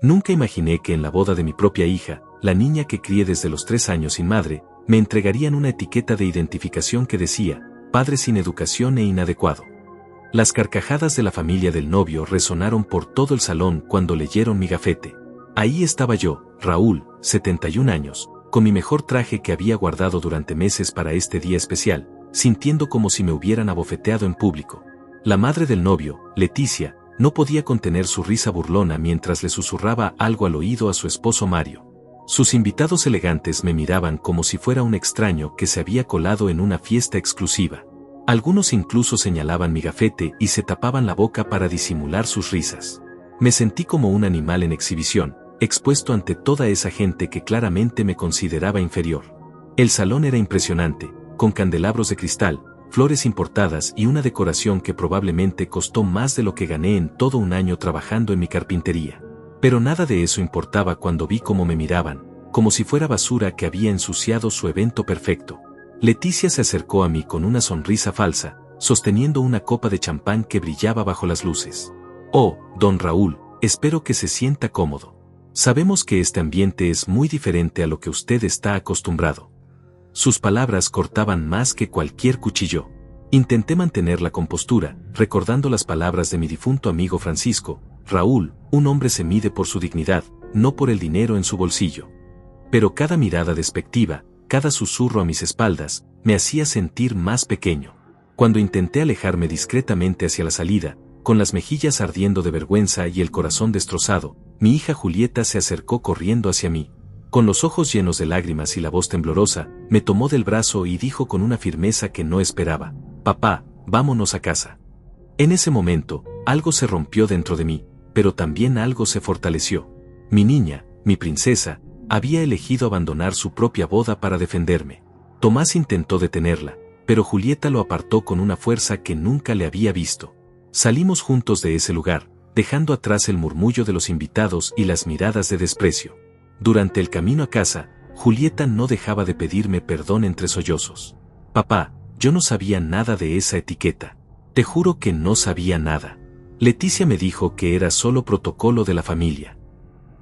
Nunca imaginé que en la boda de mi propia hija, la niña que crié desde los 3 años sin madre, me entregarían una etiqueta de identificación que decía, padre sin educación e inadecuado. Las carcajadas de la familia del novio resonaron por todo el salón cuando leyeron mi gafete. Ahí estaba yo, Raúl, 71 años, con mi mejor traje que había guardado durante meses para este día especial, sintiendo como si me hubieran abofeteado en público. La madre del novio, Leticia, no podía contener su risa burlona mientras le susurraba algo al oído a su esposo Mario. Sus invitados elegantes me miraban como si fuera un extraño que se había colado en una fiesta exclusiva. Algunos incluso señalaban mi gafete y se tapaban la boca para disimular sus risas. Me sentí como un animal en exhibición, expuesto ante toda esa gente que claramente me consideraba inferior. El salón era impresionante, con candelabros de cristal, flores importadas y una decoración que probablemente costó más de lo que gané en todo un año trabajando en mi carpintería. Pero nada de eso importaba cuando vi cómo me miraban, como si fuera basura que había ensuciado su evento perfecto. Leticia se acercó a mí con una sonrisa falsa, sosteniendo una copa de champán que brillaba bajo las luces. Oh, don Raúl, espero que se sienta cómodo. Sabemos que este ambiente es muy diferente a lo que usted está acostumbrado. Sus palabras cortaban más que cualquier cuchillo. Intenté mantener la compostura, recordando las palabras de mi difunto amigo Francisco: Raúl, un hombre se mide por su dignidad, no por el dinero en su bolsillo. Pero cada mirada despectiva, cada susurro a mis espaldas, me hacía sentir más pequeño. Cuando intenté alejarme discretamente hacia la salida, con las mejillas ardiendo de vergüenza y el corazón destrozado, mi hija Julieta se acercó corriendo hacia mí. Con los ojos llenos de lágrimas y la voz temblorosa, me tomó del brazo y dijo con una firmeza que no esperaba: papá, vámonos a casa. En ese momento, algo se rompió dentro de mí, pero también algo se fortaleció. Mi niña, mi princesa, había elegido abandonar su propia boda para defenderme. Tomás intentó detenerla, pero Julieta lo apartó con una fuerza que nunca le había visto. Salimos juntos de ese lugar, dejando atrás el murmullo de los invitados y las miradas de desprecio. Durante el camino a casa, Julieta no dejaba de pedirme perdón entre sollozos. Papá, yo no sabía nada de esa etiqueta. Te juro que no sabía nada. Leticia me dijo que era solo protocolo de la familia.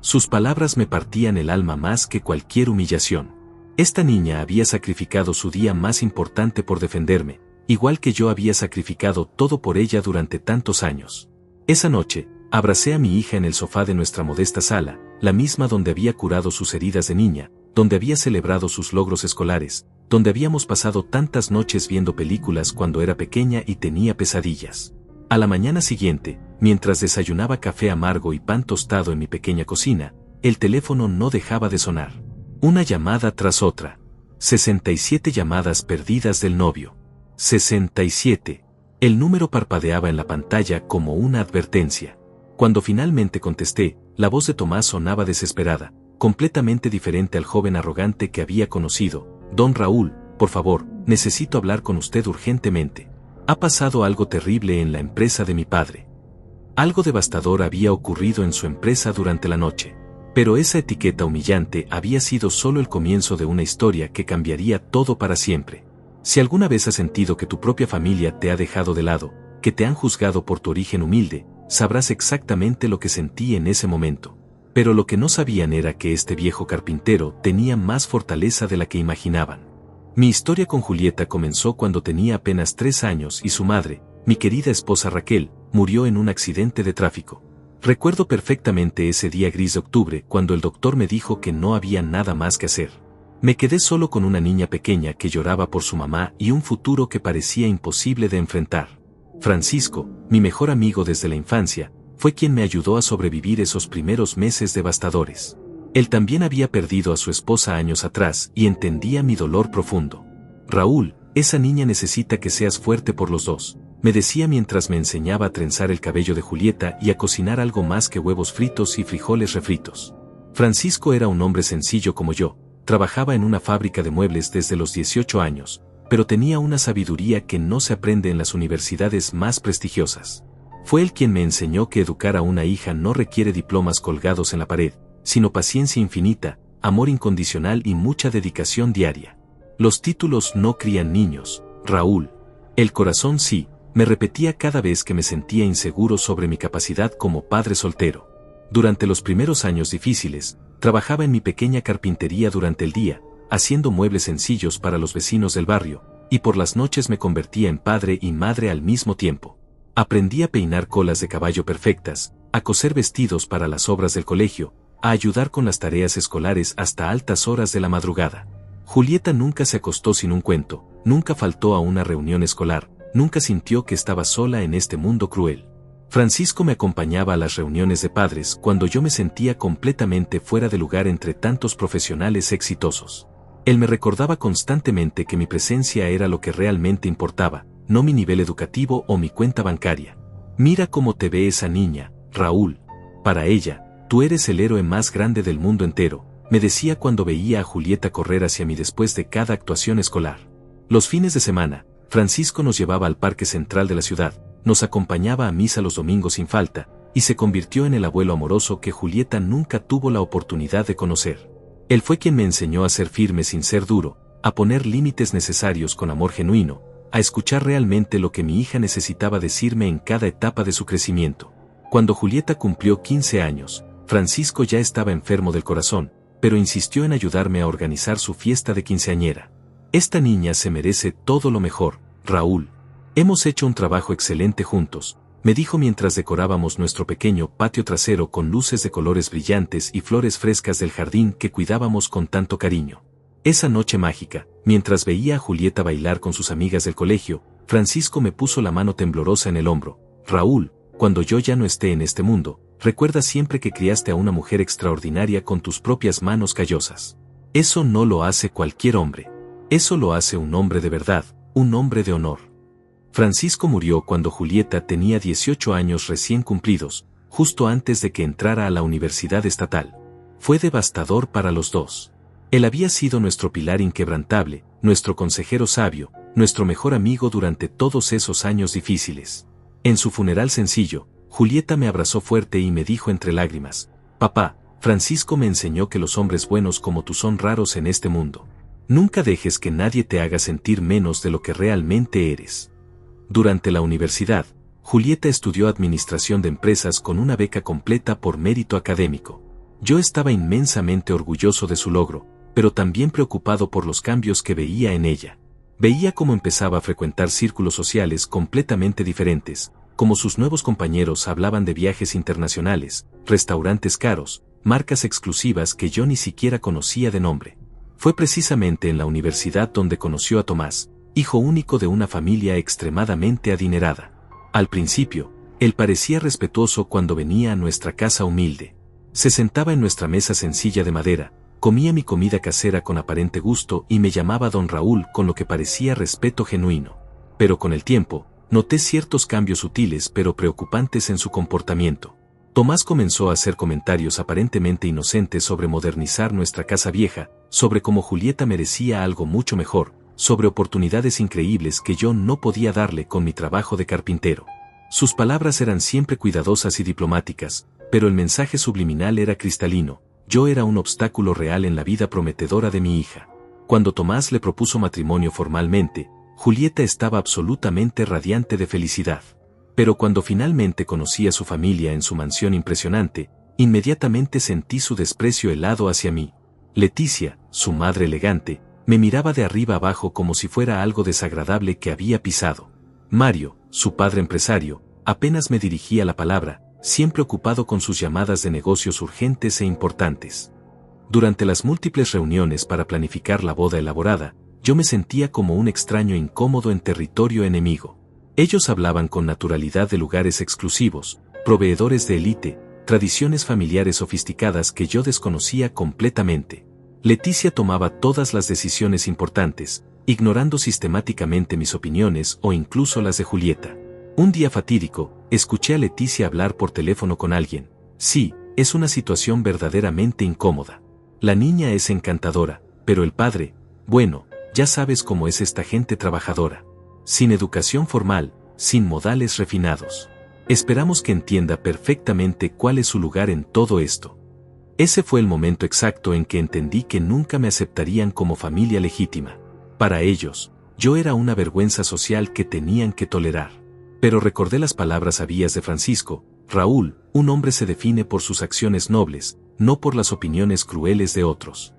Sus palabras me partían el alma más que cualquier humillación. Esta niña había sacrificado su día más importante por defenderme, igual que yo había sacrificado todo por ella durante tantos años. Esa noche, abracé a mi hija en el sofá de nuestra modesta sala, la misma donde había curado sus heridas de niña, donde había celebrado sus logros escolares, donde habíamos pasado tantas noches viendo películas cuando era pequeña y tenía pesadillas. A la mañana siguiente, mientras desayunaba café amargo y pan tostado en mi pequeña cocina, el teléfono no dejaba de sonar. Una llamada tras otra. 67 llamadas perdidas del novio. 67. El número parpadeaba en la pantalla como una advertencia. Cuando finalmente contesté, la voz de Tomás sonaba desesperada, completamente diferente al joven arrogante que había conocido. Don Raúl, por favor, necesito hablar con usted urgentemente. Ha pasado algo terrible en la empresa de mi padre. Algo devastador había ocurrido en su empresa durante la noche. Pero esa etiqueta humillante había sido solo el comienzo de una historia que cambiaría todo para siempre. Si alguna vez has sentido que tu propia familia te ha dejado de lado, que te han juzgado por tu origen humilde, sabrás exactamente lo que sentí en ese momento. Pero lo que no sabían era que este viejo carpintero tenía más fortaleza de la que imaginaban. Mi historia con Julieta comenzó cuando tenía apenas 3 años y su madre, mi querida esposa Raquel, murió en un accidente de tráfico. Recuerdo perfectamente ese día gris de octubre cuando el doctor me dijo que no había nada más que hacer. Me quedé solo con una niña pequeña que lloraba por su mamá y un futuro que parecía imposible de enfrentar. Francisco, mi mejor amigo desde la infancia, fue quien me ayudó a sobrevivir esos primeros meses devastadores. Él también había perdido a su esposa años atrás y entendía mi dolor profundo. Raúl, esa niña necesita que seas fuerte por los dos, me decía mientras me enseñaba a trenzar el cabello de Julieta y a cocinar algo más que huevos fritos y frijoles refritos. Francisco era un hombre sencillo como yo, trabajaba en una fábrica de muebles desde los 18 años, pero tenía una sabiduría que no se aprende en las universidades más prestigiosas. Fue él quien me enseñó que educar a una hija no requiere diplomas colgados en la pared, sino paciencia infinita, amor incondicional y mucha dedicación diaria. Los títulos no crían niños, Raúl. El corazón sí, me repetía cada vez que me sentía inseguro sobre mi capacidad como padre soltero. Durante los primeros años difíciles, trabajaba en mi pequeña carpintería durante el día, haciendo muebles sencillos para los vecinos del barrio, y por las noches me convertía en padre y madre al mismo tiempo. Aprendí a peinar colas de caballo perfectas, a coser vestidos para las obras del colegio, a ayudar con las tareas escolares hasta altas horas de la madrugada. Julieta nunca se acostó sin un cuento, nunca faltó a una reunión escolar, nunca sintió que estaba sola en este mundo cruel. Francisco me acompañaba a las reuniones de padres cuando yo me sentía completamente fuera de lugar entre tantos profesionales exitosos. Él me recordaba constantemente que mi presencia era lo que realmente importaba, no mi nivel educativo o mi cuenta bancaria. Mira cómo te ve esa niña, Raúl. Para ella, tú eres el héroe más grande del mundo entero, me decía cuando veía a Julieta correr hacia mí después de cada actuación escolar. Los fines de semana, Francisco nos llevaba al parque central de la ciudad, nos acompañaba a misa los domingos sin falta, y se convirtió en el abuelo amoroso que Julieta nunca tuvo la oportunidad de conocer. Él fue quien me enseñó a ser firme sin ser duro, a poner límites necesarios con amor genuino, a escuchar realmente lo que mi hija necesitaba decirme en cada etapa de su crecimiento. Cuando Julieta cumplió 15 años, Francisco ya estaba enfermo del corazón, pero insistió en ayudarme a organizar su fiesta de quinceañera. Esta niña se merece todo lo mejor, Raúl. Hemos hecho un trabajo excelente juntos, me dijo mientras decorábamos nuestro pequeño patio trasero con luces de colores brillantes y flores frescas del jardín que cuidábamos con tanto cariño. Esa noche mágica, mientras veía a Julieta bailar con sus amigas del colegio, Francisco me puso la mano temblorosa en el hombro. Raúl, cuando yo ya no esté en este mundo, recuerda siempre que criaste a una mujer extraordinaria con tus propias manos callosas. Eso no lo hace cualquier hombre. Eso lo hace un hombre de verdad, un hombre de honor. Francisco murió cuando Julieta tenía 18 años recién cumplidos, justo antes de que entrara a la universidad estatal. Fue devastador para los dos. Él había sido nuestro pilar inquebrantable, nuestro consejero sabio, nuestro mejor amigo durante todos esos años difíciles. En su funeral sencillo, Julieta me abrazó fuerte y me dijo entre lágrimas: «Papá, Francisco me enseñó que los hombres buenos como tú son raros en este mundo. Nunca dejes que nadie te haga sentir menos de lo que realmente eres». Durante la universidad, Julieta estudió Administración de Empresas con una beca completa por mérito académico. Yo estaba inmensamente orgulloso de su logro, pero también preocupado por los cambios que veía en ella. Veía cómo empezaba a frecuentar círculos sociales completamente diferentes, cómo sus nuevos compañeros hablaban de viajes internacionales, restaurantes caros, marcas exclusivas que yo ni siquiera conocía de nombre. Fue precisamente en la universidad donde conoció a Tomás, hijo único de una familia extremadamente adinerada. Al principio, él parecía respetuoso cuando venía a nuestra casa humilde. Se sentaba en nuestra mesa sencilla de madera, comía mi comida casera con aparente gusto y me llamaba Don Raúl con lo que parecía respeto genuino. Pero con el tiempo, noté ciertos cambios sutiles pero preocupantes en su comportamiento. Tomás comenzó a hacer comentarios aparentemente inocentes sobre modernizar nuestra casa vieja, sobre cómo Julieta merecía algo mucho mejor, sobre oportunidades increíbles que yo no podía darle con mi trabajo de carpintero. Sus palabras eran siempre cuidadosas y diplomáticas, pero el mensaje subliminal era cristalino: yo era un obstáculo real en la vida prometedora de mi hija. Cuando Tomás le propuso matrimonio formalmente, Julieta estaba absolutamente radiante de felicidad. Pero cuando finalmente conocí a su familia en su mansión impresionante, inmediatamente sentí su desprecio helado hacia mí. Leticia, su madre elegante, me miraba de arriba abajo como si fuera algo desagradable que había pisado. Mario, su padre empresario, apenas me dirigía la palabra, siempre ocupado con sus llamadas de negocios urgentes e importantes. Durante las múltiples reuniones para planificar la boda elaborada, yo me sentía como un extraño incómodo en territorio enemigo. Ellos hablaban con naturalidad de lugares exclusivos, proveedores de élite, tradiciones familiares sofisticadas que yo desconocía completamente. Leticia tomaba todas las decisiones importantes, ignorando sistemáticamente mis opiniones o incluso las de Julieta. Un día fatídico, escuché a Leticia hablar por teléfono con alguien. Sí, es una situación verdaderamente incómoda. La niña es encantadora, pero el padre, bueno, ya sabes cómo es esta gente trabajadora. Sin educación formal, sin modales refinados. Esperamos que entienda perfectamente cuál es su lugar en todo esto. Ese fue el momento exacto en que entendí que nunca me aceptarían como familia legítima. Para ellos, yo era una vergüenza social que tenían que tolerar. Pero recordé las palabras sabias de Francisco: Raúl, un hombre se define por sus acciones nobles, no por las opiniones crueles de otros.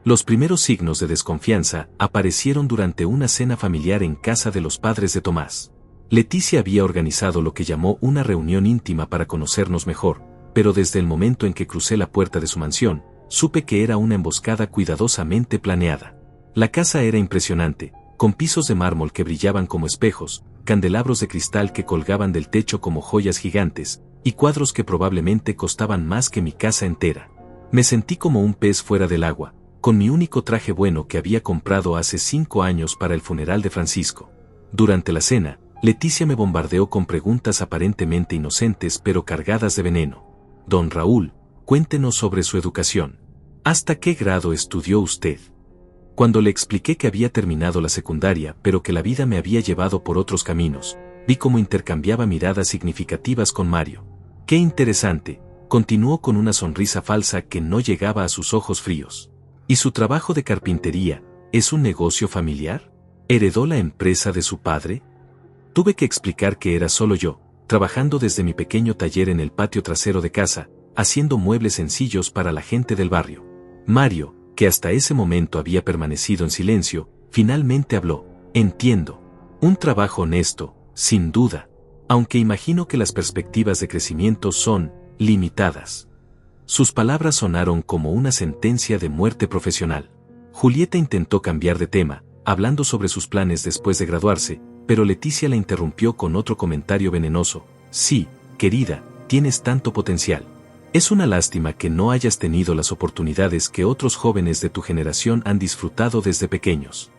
Los primeros signos de desconfianza aparecieron durante una cena familiar en casa de los padres de Tomás. Leticia había organizado lo que llamó una reunión íntima para conocernos mejor, pero desde el momento en que crucé la puerta de su mansión, supe que era una emboscada cuidadosamente planeada. La casa era impresionante, con pisos de mármol que brillaban como espejos, candelabros de cristal que colgaban del techo como joyas gigantes, y cuadros que probablemente costaban más que mi casa entera. Me sentí como un pez fuera del agua, con mi único traje bueno que había comprado hace 5 años para el funeral de Francisco. Durante la cena, Leticia me bombardeó con preguntas aparentemente inocentes pero cargadas de veneno. Don Raúl, cuéntenos sobre su educación. ¿Hasta qué grado estudió usted? Cuando le expliqué que había terminado la secundaria pero que la vida me había llevado por otros caminos, vi cómo intercambiaba miradas significativas con Mario. ¡Qué interesante!, continuó con una sonrisa falsa que no llegaba a sus ojos fríos. ¿Y su trabajo de carpintería es un negocio familiar? ¿Heredó la empresa de su padre? Tuve que explicar que era solo yo, trabajando desde mi pequeño taller en el patio trasero de casa, haciendo muebles sencillos para la gente del barrio. Mario, que hasta ese momento había permanecido en silencio, finalmente habló. Entiendo. Un trabajo honesto, sin duda. Aunque imagino que las perspectivas de crecimiento son limitadas. Sus palabras sonaron como una sentencia de muerte profesional. Julieta intentó cambiar de tema, hablando sobre sus planes después de graduarse, pero Leticia la interrumpió con otro comentario venenoso. Sí, querida, tienes tanto potencial. Es una lástima que no hayas tenido las oportunidades que otros jóvenes de tu generación han disfrutado desde pequeños.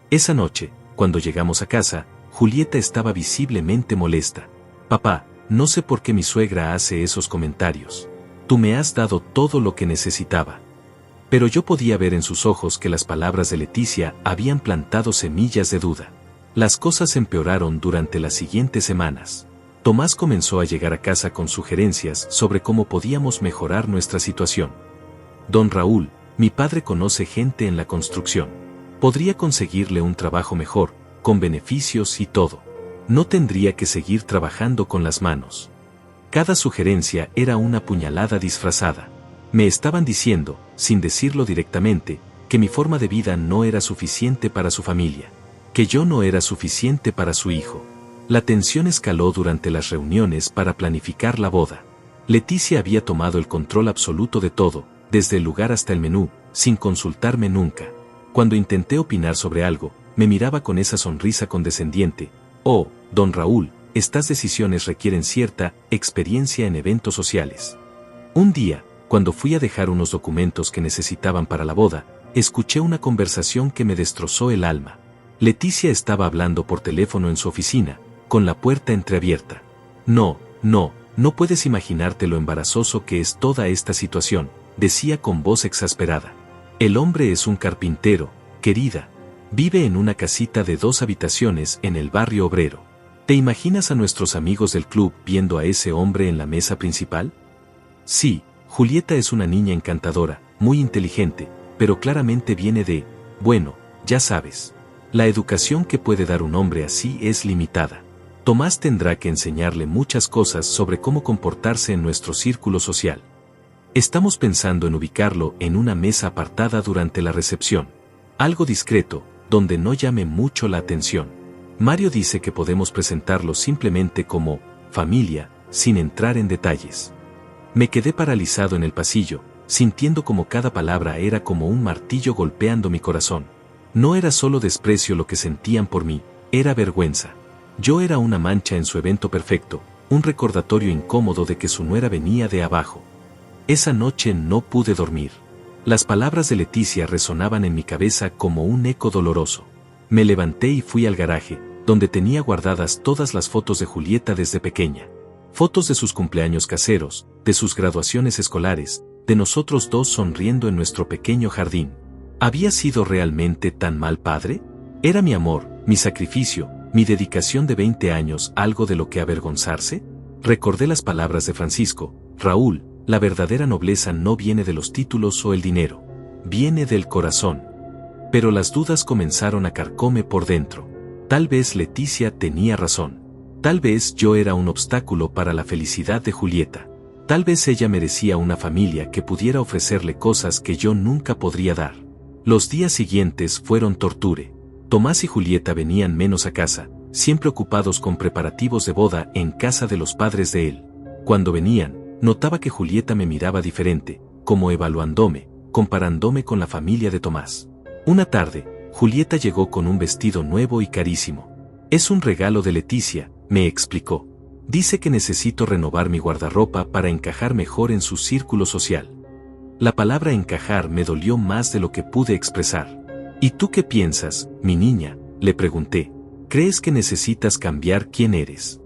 Esa noche, cuando llegamos a casa, Julieta estaba visiblemente molesta. Papá, no sé por qué mi suegra hace esos comentarios. Tú me has dado todo lo que necesitaba. Pero yo podía ver en sus ojos que las palabras de Leticia habían plantado semillas de duda. Las cosas empeoraron durante las siguientes semanas. Tomás comenzó a llegar a casa con sugerencias sobre cómo podíamos mejorar nuestra situación. Don Raúl, mi padre conoce gente en la construcción. Podría conseguirle un trabajo mejor, con beneficios y todo. No tendría que seguir trabajando con las manos. Cada sugerencia era una puñalada disfrazada. Me estaban diciendo, sin decirlo directamente, que mi forma de vida no era suficiente para su familia, que yo no era suficiente para su hijo. La tensión escaló durante las reuniones para planificar la boda. Leticia había tomado el control absoluto de todo, desde el lugar hasta el menú, sin consultarme nunca. Cuando intenté opinar sobre algo, me miraba con esa sonrisa condescendiente. Oh, don Raúl, estas decisiones requieren cierta experiencia en eventos sociales. Un día, cuando fui a dejar unos documentos que necesitaban para la boda, escuché una conversación que me destrozó el alma. Leticia estaba hablando por teléfono en su oficina, con la puerta entreabierta. No puedes imaginarte lo embarazoso que es toda esta situación, decía con voz exasperada. El hombre es un carpintero, querida. Vive en una casita de 2 habitaciones en el barrio obrero. ¿Te imaginas a nuestros amigos del club viendo a ese hombre en la mesa principal? Sí, Julieta es una niña encantadora, muy inteligente, pero claramente viene de, bueno, ya sabes. La educación que puede dar un hombre así es limitada. Tomás tendrá que enseñarle muchas cosas sobre cómo comportarse en nuestro círculo social. Estamos pensando en ubicarlo en una mesa apartada durante la recepción. Algo discreto, donde no llame mucho la atención. Mario dice que podemos presentarlo simplemente como familia, sin entrar en detalles. Me quedé paralizado en el pasillo, sintiendo como cada palabra era como un martillo golpeando mi corazón. No era solo desprecio lo que sentían por mí, era vergüenza. Yo era una mancha en su evento perfecto, un recordatorio incómodo de que su nuera venía de abajo. Esa noche no pude dormir. Las palabras de Leticia resonaban en mi cabeza como un eco doloroso. Me levanté y fui al garaje, donde tenía guardadas todas las fotos de Julieta desde pequeña. Fotos de sus cumpleaños caseros, de sus graduaciones escolares, de nosotros dos sonriendo en nuestro pequeño jardín. ¿Había sido realmente tan mal padre? ¿Era mi amor, mi sacrificio, mi dedicación de 20 años algo de lo que avergonzarse? Recordé las palabras de Francisco. Raúl, la verdadera nobleza no viene de los títulos o el dinero. Viene del corazón. Pero las dudas comenzaron a carcomer por dentro. Tal vez Leticia tenía razón. Tal vez yo era un obstáculo para la felicidad de Julieta. Tal vez ella merecía una familia que pudiera ofrecerle cosas que yo nunca podría dar. Los días siguientes fueron torture. Tomás y Julieta venían menos a casa, siempre ocupados con preparativos de boda en casa de los padres de él. Cuando venían, notaba que Julieta me miraba diferente, como evaluándome, comparándome con la familia de Tomás. Una tarde, Julieta llegó con un vestido nuevo y carísimo. Es un regalo de Leticia, me explicó. Dice que necesito renovar mi guardarropa para encajar mejor en su círculo social. La palabra encajar me dolió más de lo que pude expresar. ¿Y tú qué piensas, mi niña?, le pregunté. ¿Crees que necesitas cambiar quién eres?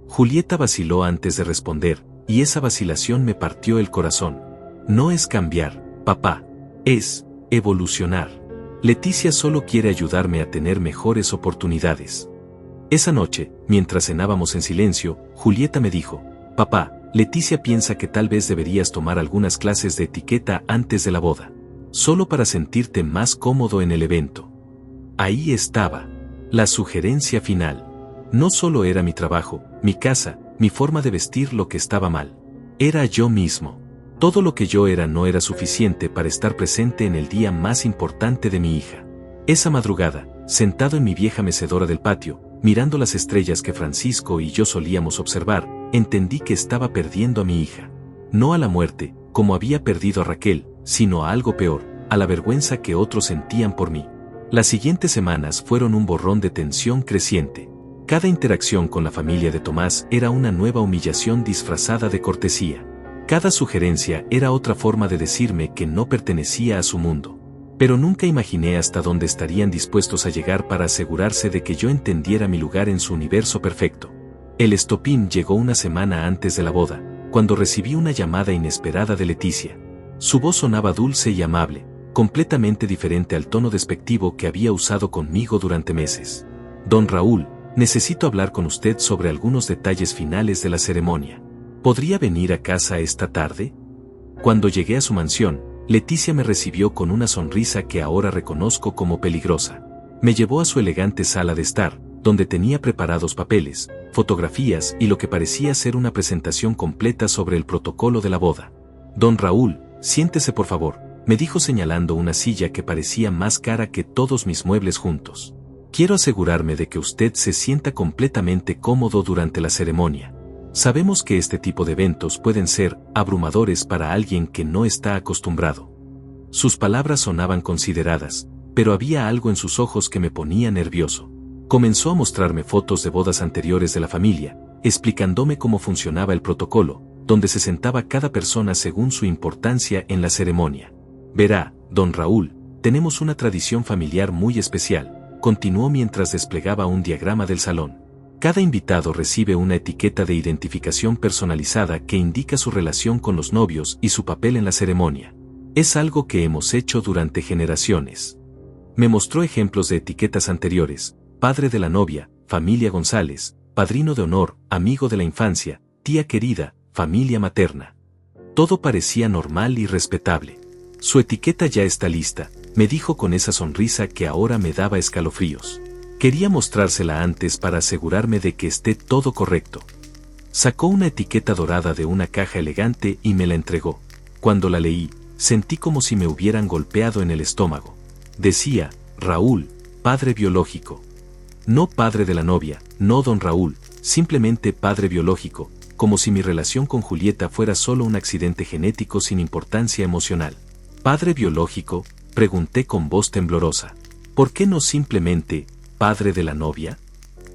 Julieta vaciló antes de responder, y esa vacilación me partió el corazón. No es cambiar, papá. Es evolucionar. Leticia solo quiere ayudarme a tener mejores oportunidades. Esa noche, mientras cenábamos en silencio, Julieta me dijo: papá, Leticia piensa que tal vez deberías tomar algunas clases de etiqueta antes de la boda. Solo para sentirte más cómodo en el evento. Ahí estaba. La sugerencia final. No solo era mi trabajo, mi casa, mi forma de vestir lo que estaba mal. Era yo mismo. Todo lo que yo era no era suficiente para estar presente en el día más importante de mi hija. Esa madrugada, sentado en mi vieja mecedora del patio, mirando las estrellas que Francisco y yo solíamos observar, entendí que estaba perdiendo a mi hija. No a la muerte, como había perdido a Raquel, sino a algo peor, a la vergüenza que otros sentían por mí. Las siguientes semanas fueron un borrón de tensión creciente. Cada interacción con la familia de Tomás era una nueva humillación disfrazada de cortesía. Cada sugerencia era otra forma de decirme que no pertenecía a su mundo. Pero nunca imaginé hasta dónde estarían dispuestos a llegar para asegurarse de que yo entendiera mi lugar en su universo perfecto. El estopín llegó una semana antes de la boda, cuando recibí una llamada inesperada de Leticia. Su voz sonaba dulce y amable, completamente diferente al tono despectivo que había usado conmigo durante meses. Don Raúl, necesito hablar con usted sobre algunos detalles finales de la ceremonia. ¿Podría venir a casa esta tarde? Cuando llegué a su mansión, Leticia me recibió con una sonrisa que ahora reconozco como peligrosa. Me llevó a su elegante sala de estar, donde tenía preparados papeles, fotografías y lo que parecía ser una presentación completa sobre el protocolo de la boda. Don Raúl, siéntese por favor, me dijo señalando una silla que parecía más cara que todos mis muebles juntos. Quiero asegurarme de que usted se sienta completamente cómodo durante la ceremonia. Sabemos que este tipo de eventos pueden ser abrumadores para alguien que no está acostumbrado. Sus palabras sonaban consideradas, pero había algo en sus ojos que me ponía nervioso. Comenzó a mostrarme fotos de bodas anteriores de la familia, explicándome cómo funcionaba el protocolo, donde se sentaba cada persona según su importancia en la ceremonia. Verá, don Raúl, tenemos una tradición familiar muy especial, continuó mientras desplegaba un diagrama del salón. Cada invitado recibe una etiqueta de identificación personalizada que indica su relación con los novios y su papel en la ceremonia. Es algo que hemos hecho durante generaciones. Me mostró ejemplos de etiquetas anteriores: padre de la novia, familia González, padrino de honor, amigo de la infancia, tía querida, familia materna. Todo parecía normal y respetable. Su etiqueta ya está lista, me dijo con esa sonrisa que ahora me daba escalofríos. Quería mostrársela antes para asegurarme de que esté todo correcto. Sacó una etiqueta dorada de una caja elegante y me la entregó. Cuando la leí, sentí como si me hubieran golpeado en el estómago. Decía: Raúl, padre biológico. No padre de la novia, no don Raúl, simplemente padre biológico, como si mi relación con Julieta fuera solo un accidente genético sin importancia emocional. ¿Padre biológico?, pregunté con voz temblorosa. ¿Por qué no simplemente padre de la novia?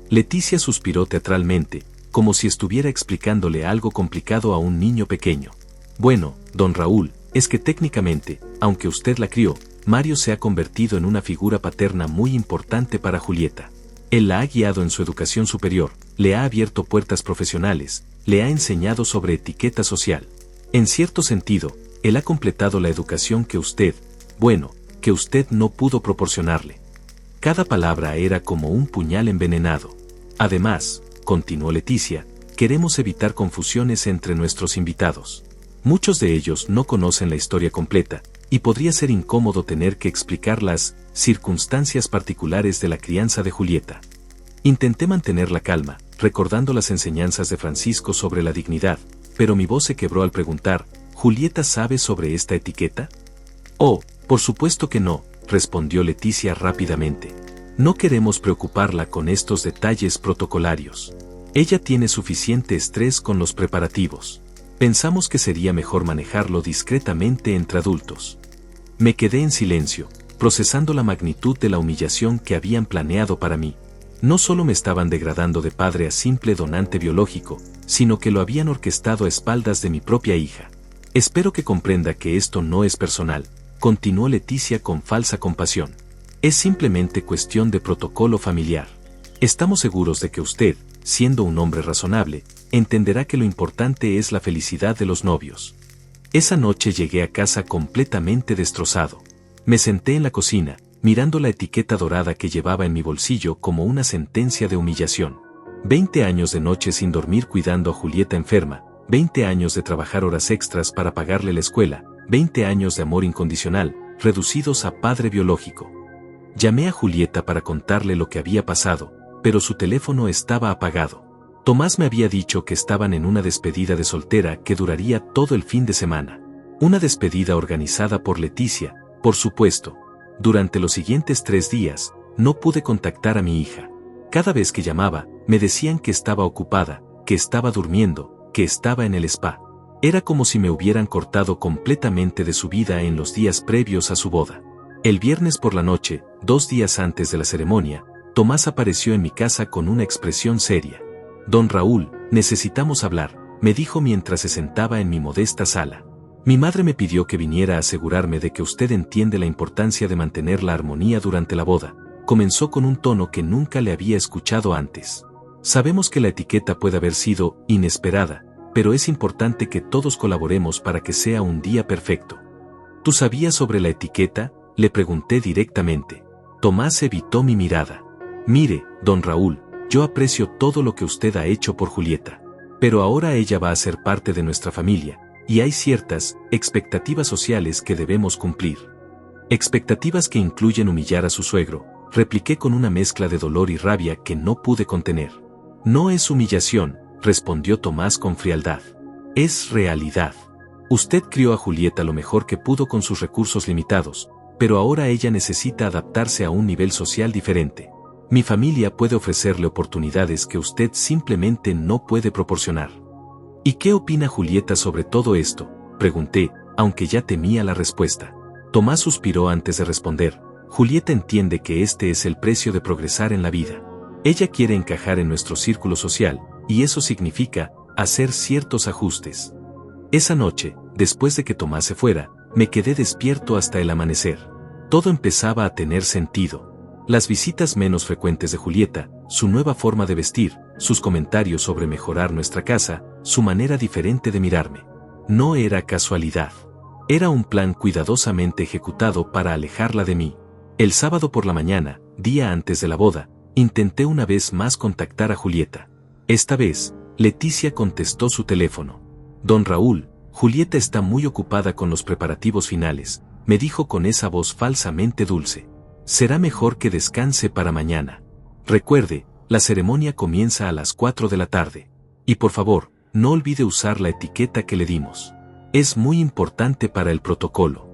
Leticia suspiró teatralmente, como si estuviera explicándole algo complicado a un niño pequeño. Bueno, don Raúl, es que técnicamente, aunque usted la crió, Mario se ha convertido en una figura paterna muy importante para Julieta. Él la ha guiado en su educación superior, le ha abierto puertas profesionales, le ha enseñado sobre etiqueta social. En cierto sentido, él ha completado la educación que usted no pudo proporcionarle. Cada palabra era como un puñal envenenado. Además, continuó Leticia, queremos evitar confusiones entre nuestros invitados. Muchos de ellos no conocen la historia completa, y podría ser incómodo tener que explicar las circunstancias particulares de la crianza de Julieta. Intenté mantener la calma, recordando las enseñanzas de Francisco sobre la dignidad, pero mi voz se quebró al preguntar, ¿Julieta sabe sobre esta etiqueta? Oh, por supuesto que no, respondió Leticia rápidamente. No queremos preocuparla con estos detalles protocolarios. Ella tiene suficiente estrés con los preparativos. Pensamos que sería mejor manejarlo discretamente entre adultos. Me quedé en silencio, procesando la magnitud de la humillación que habían planeado para mí. No solo me estaban degradando de padre a simple donante biológico, sino que lo habían orquestado a espaldas de mi propia hija. Espero que comprenda que esto no es personal, continuó Leticia con falsa compasión. Es simplemente cuestión de protocolo familiar. Estamos seguros de que usted, siendo un hombre razonable, entenderá que lo importante es la felicidad de los novios. Esa noche llegué a casa completamente destrozado. Me senté en la cocina, mirando la etiqueta dorada que llevaba en mi bolsillo como una sentencia de humillación. 20 años de noche sin dormir cuidando a Julieta enferma, 20 años de trabajar horas extras para pagarle la escuela, 20 años de amor incondicional, reducidos a padre biológico. Llamé a Julieta para contarle lo que había pasado, pero su teléfono estaba apagado. Tomás me había dicho que estaban en una despedida de soltera que duraría todo el fin de semana. Una despedida organizada por Leticia, por supuesto. Durante los siguientes 3 días, no pude contactar a mi hija. Cada vez que llamaba, me decían que estaba ocupada, que estaba durmiendo, que estaba en el spa. Era como si me hubieran cortado completamente de su vida en los días previos a su boda. El viernes por la noche, 2 días antes de la ceremonia, Tomás apareció en mi casa con una expresión seria. Don Raúl, necesitamos hablar, me dijo mientras se sentaba en mi modesta sala. Mi madre me pidió que viniera a asegurarme de que usted entiende la importancia de mantener la armonía durante la boda. Comenzó con un tono que nunca le había escuchado antes. Sabemos que la etiqueta puede haber sido inesperada, pero es importante que todos colaboremos para que sea un día perfecto. ¿Tú sabías sobre la etiqueta?, le pregunté directamente. Tomás evitó mi mirada. Mire, don Raúl, yo aprecio todo lo que usted ha hecho por Julieta. Pero ahora ella va a ser parte de nuestra familia, y hay ciertas expectativas sociales que debemos cumplir. Expectativas que incluyen humillar a su suegro, repliqué con una mezcla de dolor y rabia que no pude contener. No es humillación, respondió Tomás con frialdad. Es realidad. Usted crió a Julieta lo mejor que pudo con sus recursos limitados, pero ahora ella necesita adaptarse a un nivel social diferente. Mi familia puede ofrecerle oportunidades que usted simplemente no puede proporcionar. ¿Y qué opina Julieta sobre todo esto?, pregunté, aunque ya temía la respuesta. Tomás suspiró antes de responder. Julieta entiende que este es el precio de progresar en la vida. Ella quiere encajar en nuestro círculo social, y eso significa hacer ciertos ajustes. Esa noche, después de que Tomás se fuera, me quedé despierto hasta el amanecer. Todo empezaba a tener sentido. Las visitas menos frecuentes de Julieta, su nueva forma de vestir, sus comentarios sobre mejorar nuestra casa, su manera diferente de mirarme. No era casualidad. Era un plan cuidadosamente ejecutado para alejarla de mí. El sábado por la mañana, día antes de la boda, intenté una vez más contactar a Julieta. Esta vez, Leticia contestó su teléfono. Don Raúl, Julieta está muy ocupada con los preparativos finales, me dijo con esa voz falsamente dulce. Será mejor que descanse para mañana. Recuerde, la ceremonia comienza a las 4 de la tarde. Y por favor, no olvide usar la etiqueta que le dimos. Es muy importante para el protocolo.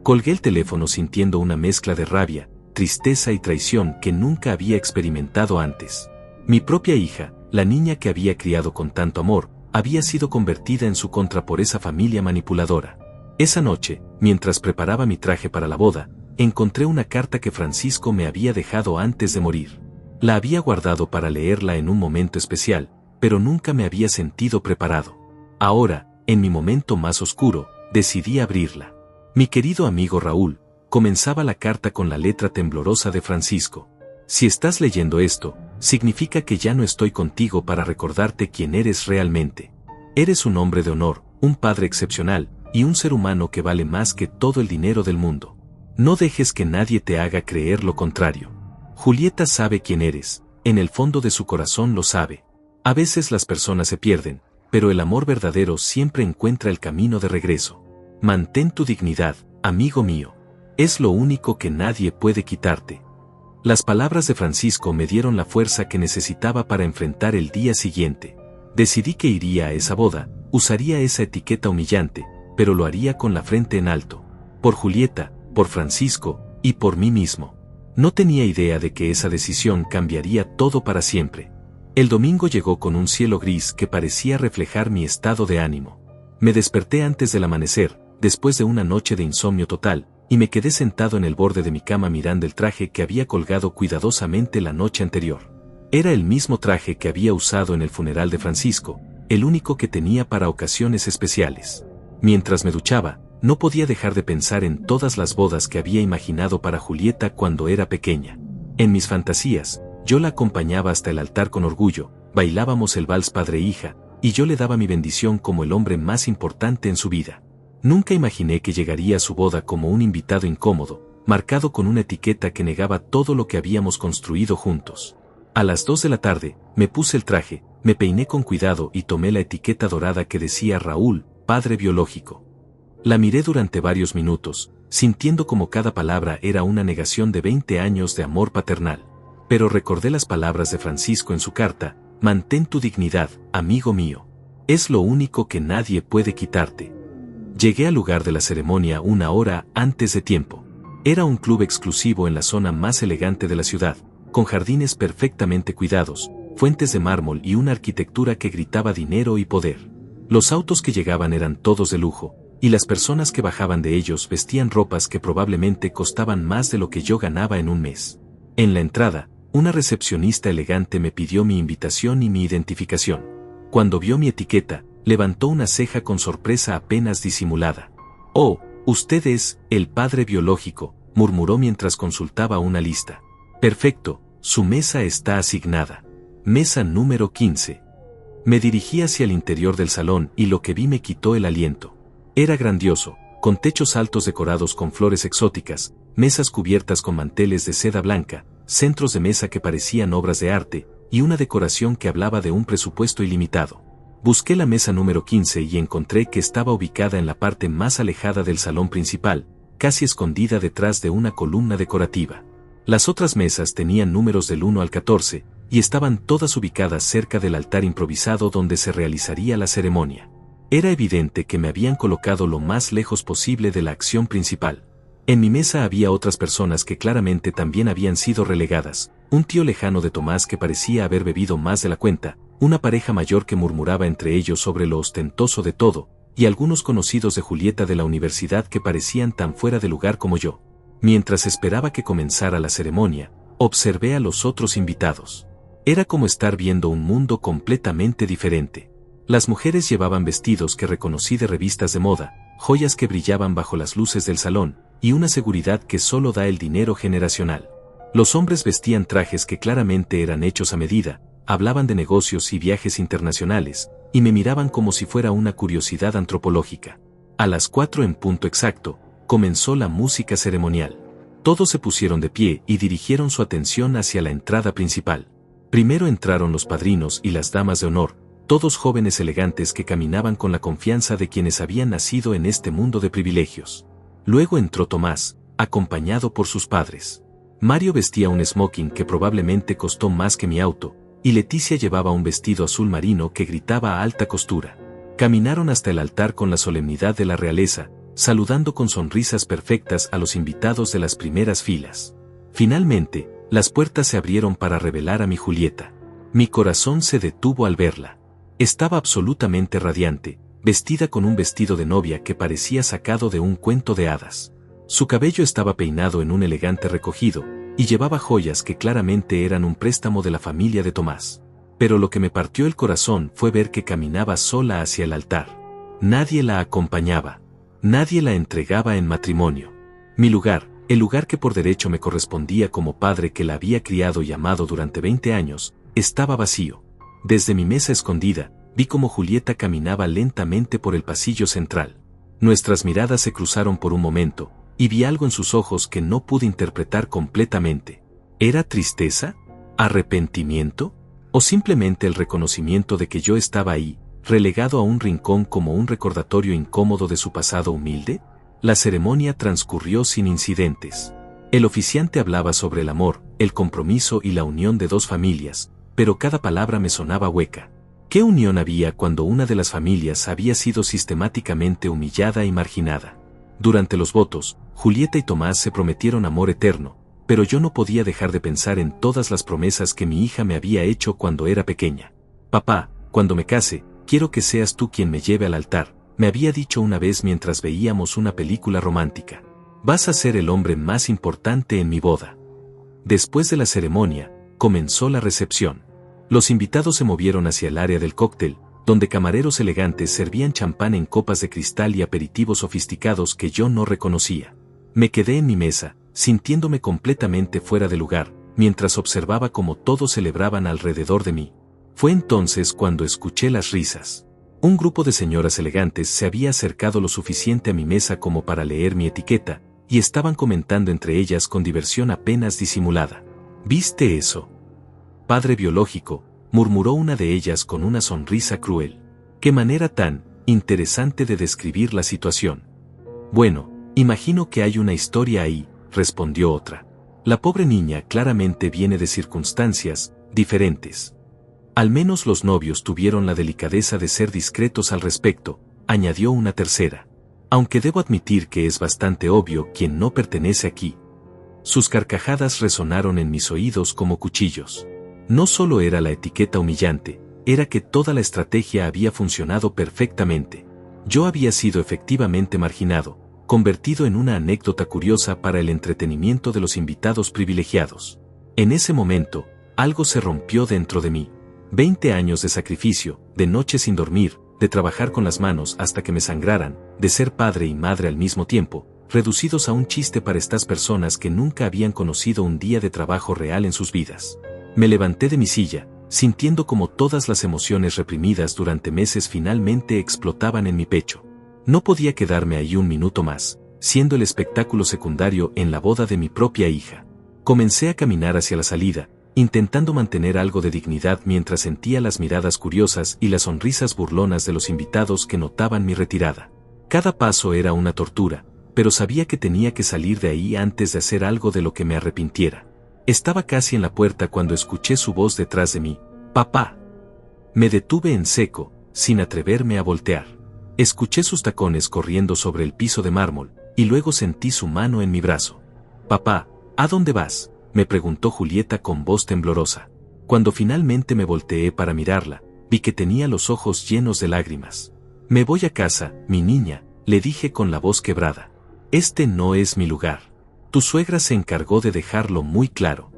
Colgué el teléfono sintiendo una mezcla de rabia, tristeza y traición que nunca había experimentado antes. Mi propia hija, la niña que había criado con tanto amor, había sido convertida en su contra por esa familia manipuladora. Esa noche, mientras preparaba mi traje para la boda, encontré una carta que Francisco me había dejado antes de morir. La había guardado para leerla en un momento especial, pero nunca me había sentido preparado. Ahora, en mi momento más oscuro, decidí abrirla. Mi querido amigo Raúl, comenzaba la carta con la letra temblorosa de Francisco. Si estás leyendo esto, significa que ya no estoy contigo para recordarte quién eres realmente. Eres un hombre de honor, un padre excepcional, y un ser humano que vale más que todo el dinero del mundo. No dejes que nadie te haga creer lo contrario. Julieta sabe quién eres, en el fondo de su corazón lo sabe. A veces las personas se pierden, pero el amor verdadero siempre encuentra el camino de regreso. Mantén tu dignidad, amigo mío. Es lo único que nadie puede quitarte. Las palabras de Francisco me dieron la fuerza que necesitaba para enfrentar el día siguiente. Decidí que iría a esa boda, usaría esa etiqueta humillante, pero lo haría con la frente en alto. Por Julieta, por Francisco, y por mí mismo. No tenía idea de que esa decisión cambiaría todo para siempre. El domingo llegó con un cielo gris que parecía reflejar mi estado de ánimo. Me desperté antes del amanecer, después de una noche de insomnio total, y me quedé sentado en el borde de mi cama mirando el traje que había colgado cuidadosamente la noche anterior. Era el mismo traje que había usado en el funeral de Francisco, el único que tenía para ocasiones especiales. Mientras me duchaba, no podía dejar de pensar en todas las bodas que había imaginado para Julieta cuando era pequeña. En mis fantasías, yo la acompañaba hasta el altar con orgullo, bailábamos el vals padre-hija, y yo le daba mi bendición como el hombre más importante en su vida. Nunca imaginé que llegaría a su boda como un invitado incómodo, marcado con una etiqueta que negaba todo lo que habíamos construido juntos. A las 2 de la tarde, me puse el traje, me peiné con cuidado y tomé la etiqueta dorada que decía Raúl, padre biológico. La miré durante varios minutos, sintiendo como cada palabra era una negación de 20 años de amor paternal. Pero recordé las palabras de Francisco en su carta: mantén tu dignidad, amigo mío. Es lo único que nadie puede quitarte. Llegué al lugar de la ceremonia una hora antes de tiempo. Era un club exclusivo en la zona más elegante de la ciudad, con jardines perfectamente cuidados, fuentes de mármol y una arquitectura que gritaba dinero y poder. Los autos que llegaban eran todos de lujo, y las personas que bajaban de ellos vestían ropas que probablemente costaban más de lo que yo ganaba en un mes. En la entrada, una recepcionista elegante me pidió mi invitación y mi identificación. Cuando vio mi etiqueta, levantó una ceja con sorpresa apenas disimulada. «Oh, usted es el padre biológico», murmuró mientras consultaba una lista. «Perfecto, su mesa está asignada. Mesa número 15». Me dirigí hacia el interior del salón y lo que vi me quitó el aliento. Era grandioso, con techos altos decorados con flores exóticas, mesas cubiertas con manteles de seda blanca, centros de mesa que parecían obras de arte, y una decoración que hablaba de un presupuesto ilimitado. Busqué la mesa número 15 y encontré que estaba ubicada en la parte más alejada del salón principal, casi escondida detrás de una columna decorativa. Las otras mesas tenían números del 1 al 14, y estaban todas ubicadas cerca del altar improvisado donde se realizaría la ceremonia. Era evidente que me habían colocado lo más lejos posible de la acción principal. En mi mesa había otras personas que claramente también habían sido relegadas, un tío lejano de Tomás que parecía haber bebido más de la cuenta, una pareja mayor que murmuraba entre ellos sobre lo ostentoso de todo, y algunos conocidos de Julieta de la universidad que parecían tan fuera de lugar como yo. Mientras esperaba que comenzara la ceremonia, observé a los otros invitados. Era como estar viendo un mundo completamente diferente. Las mujeres llevaban vestidos que reconocí de revistas de moda, joyas que brillaban bajo las luces del salón, y una seguridad que solo da el dinero generacional. Los hombres vestían trajes que claramente eran hechos a medida, hablaban de negocios y viajes internacionales, y me miraban como si fuera una curiosidad antropológica. A las 4 en punto exacto, comenzó la música ceremonial. Todos se pusieron de pie y dirigieron su atención hacia la entrada principal. Primero entraron los padrinos y las damas de honor, todos jóvenes elegantes que caminaban con la confianza de quienes habían nacido en este mundo de privilegios. Luego entró Tomás, acompañado por sus padres. Mario vestía un smoking que probablemente costó más que mi auto, y Leticia llevaba un vestido azul marino que gritaba a alta costura. Caminaron hasta el altar con la solemnidad de la realeza, saludando con sonrisas perfectas a los invitados de las primeras filas. Finalmente, las puertas se abrieron para revelar a mi Julieta. Mi corazón se detuvo al verla. Estaba absolutamente radiante, vestida con un vestido de novia que parecía sacado de un cuento de hadas. Su cabello estaba peinado en un elegante recogido, y llevaba joyas que claramente eran un préstamo de la familia de Tomás. Pero lo que me partió el corazón fue ver que caminaba sola hacia el altar. Nadie la acompañaba. Nadie la entregaba en matrimonio. Mi lugar, el lugar que por derecho me correspondía como padre que la había criado y amado durante 20 años, estaba vacío. Desde mi mesa escondida, vi cómo Julieta caminaba lentamente por el pasillo central. Nuestras miradas se cruzaron por un momento, y vi algo en sus ojos que no pude interpretar completamente. ¿Era tristeza? ¿Arrepentimiento? ¿O simplemente el reconocimiento de que yo estaba ahí, relegado a un rincón como un recordatorio incómodo de su pasado humilde? La ceremonia transcurrió sin incidentes. El oficiante hablaba sobre el amor, el compromiso y la unión de dos familias, pero cada palabra me sonaba hueca. ¿Qué unión había cuando una de las familias había sido sistemáticamente humillada y marginada? Durante los votos, Julieta y Tomás se prometieron amor eterno, pero yo no podía dejar de pensar en todas las promesas que mi hija me había hecho cuando era pequeña. Papá, cuando me case, quiero que seas tú quien me lleve al altar, me había dicho una vez mientras veíamos una película romántica. Vas a ser el hombre más importante en mi boda. Después de la ceremonia, comenzó la recepción. Los invitados se movieron hacia el área del cóctel, donde camareros elegantes servían champán en copas de cristal y aperitivos sofisticados que yo no reconocía. Me quedé en mi mesa, sintiéndome completamente fuera de lugar, mientras observaba cómo todos celebraban alrededor de mí. Fue entonces cuando escuché las risas. Un grupo de señoras elegantes se había acercado lo suficiente a mi mesa como para leer mi etiqueta, y estaban comentando entre ellas con diversión apenas disimulada. ¿Viste eso? Padre biológico, murmuró una de ellas con una sonrisa cruel. Qué manera tan interesante de describir la situación. Bueno, imagino que hay una historia ahí, respondió otra. La pobre niña claramente viene de circunstancias diferentes. Al menos los novios tuvieron la delicadeza de ser discretos al respecto, añadió una tercera. Aunque debo admitir que es bastante obvio quién no pertenece aquí. Sus carcajadas resonaron en mis oídos como cuchillos. No solo era la etiqueta humillante, era que toda la estrategia había funcionado perfectamente. Yo había sido efectivamente marginado, convertido en una anécdota curiosa para el entretenimiento de los invitados privilegiados. En ese momento, algo se rompió dentro de mí. 20 años de sacrificio, de noches sin dormir, de trabajar con las manos hasta que me sangraran, de ser padre y madre al mismo tiempo, reducidos a un chiste para estas personas que nunca habían conocido un día de trabajo real en sus vidas. Me levanté de mi silla, sintiendo como todas las emociones reprimidas durante meses finalmente explotaban en mi pecho. No podía quedarme ahí un minuto más, siendo el espectáculo secundario en la boda de mi propia hija. Comencé a caminar hacia la salida, intentando mantener algo de dignidad mientras sentía las miradas curiosas y las sonrisas burlonas de los invitados que notaban mi retirada. Cada paso era una tortura, pero sabía que tenía que salir de ahí antes de hacer algo de lo que me arrepintiera. Estaba casi en la puerta cuando escuché su voz detrás de mí. «Papá». Me detuve en seco, sin atreverme a voltear. Escuché sus tacones corriendo sobre el piso de mármol, y luego sentí su mano en mi brazo. «Papá, ¿a dónde vas?», me preguntó Julieta con voz temblorosa. Cuando finalmente me volteé para mirarla, vi que tenía los ojos llenos de lágrimas. «Me voy a casa, mi niña», le dije con la voz quebrada. «Este no es mi lugar. Tu suegra se encargó de dejarlo muy claro».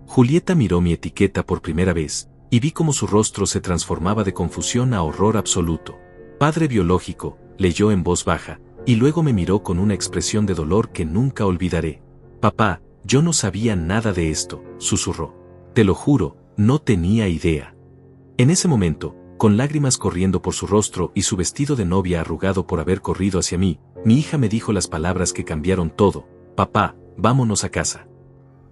Julieta miró mi etiqueta por primera vez, y vi cómo su rostro se transformaba de confusión a horror absoluto. «Padre biológico», leyó en voz baja, y luego me miró con una expresión de dolor que nunca olvidaré. «Papá, yo no sabía nada de esto», susurró. «Te lo juro, no tenía idea». En ese momento, con lágrimas corriendo por su rostro y su vestido de novia arrugado por haber corrido hacia mí, mi hija me dijo las palabras que cambiaron todo. «Papá, vámonos a casa».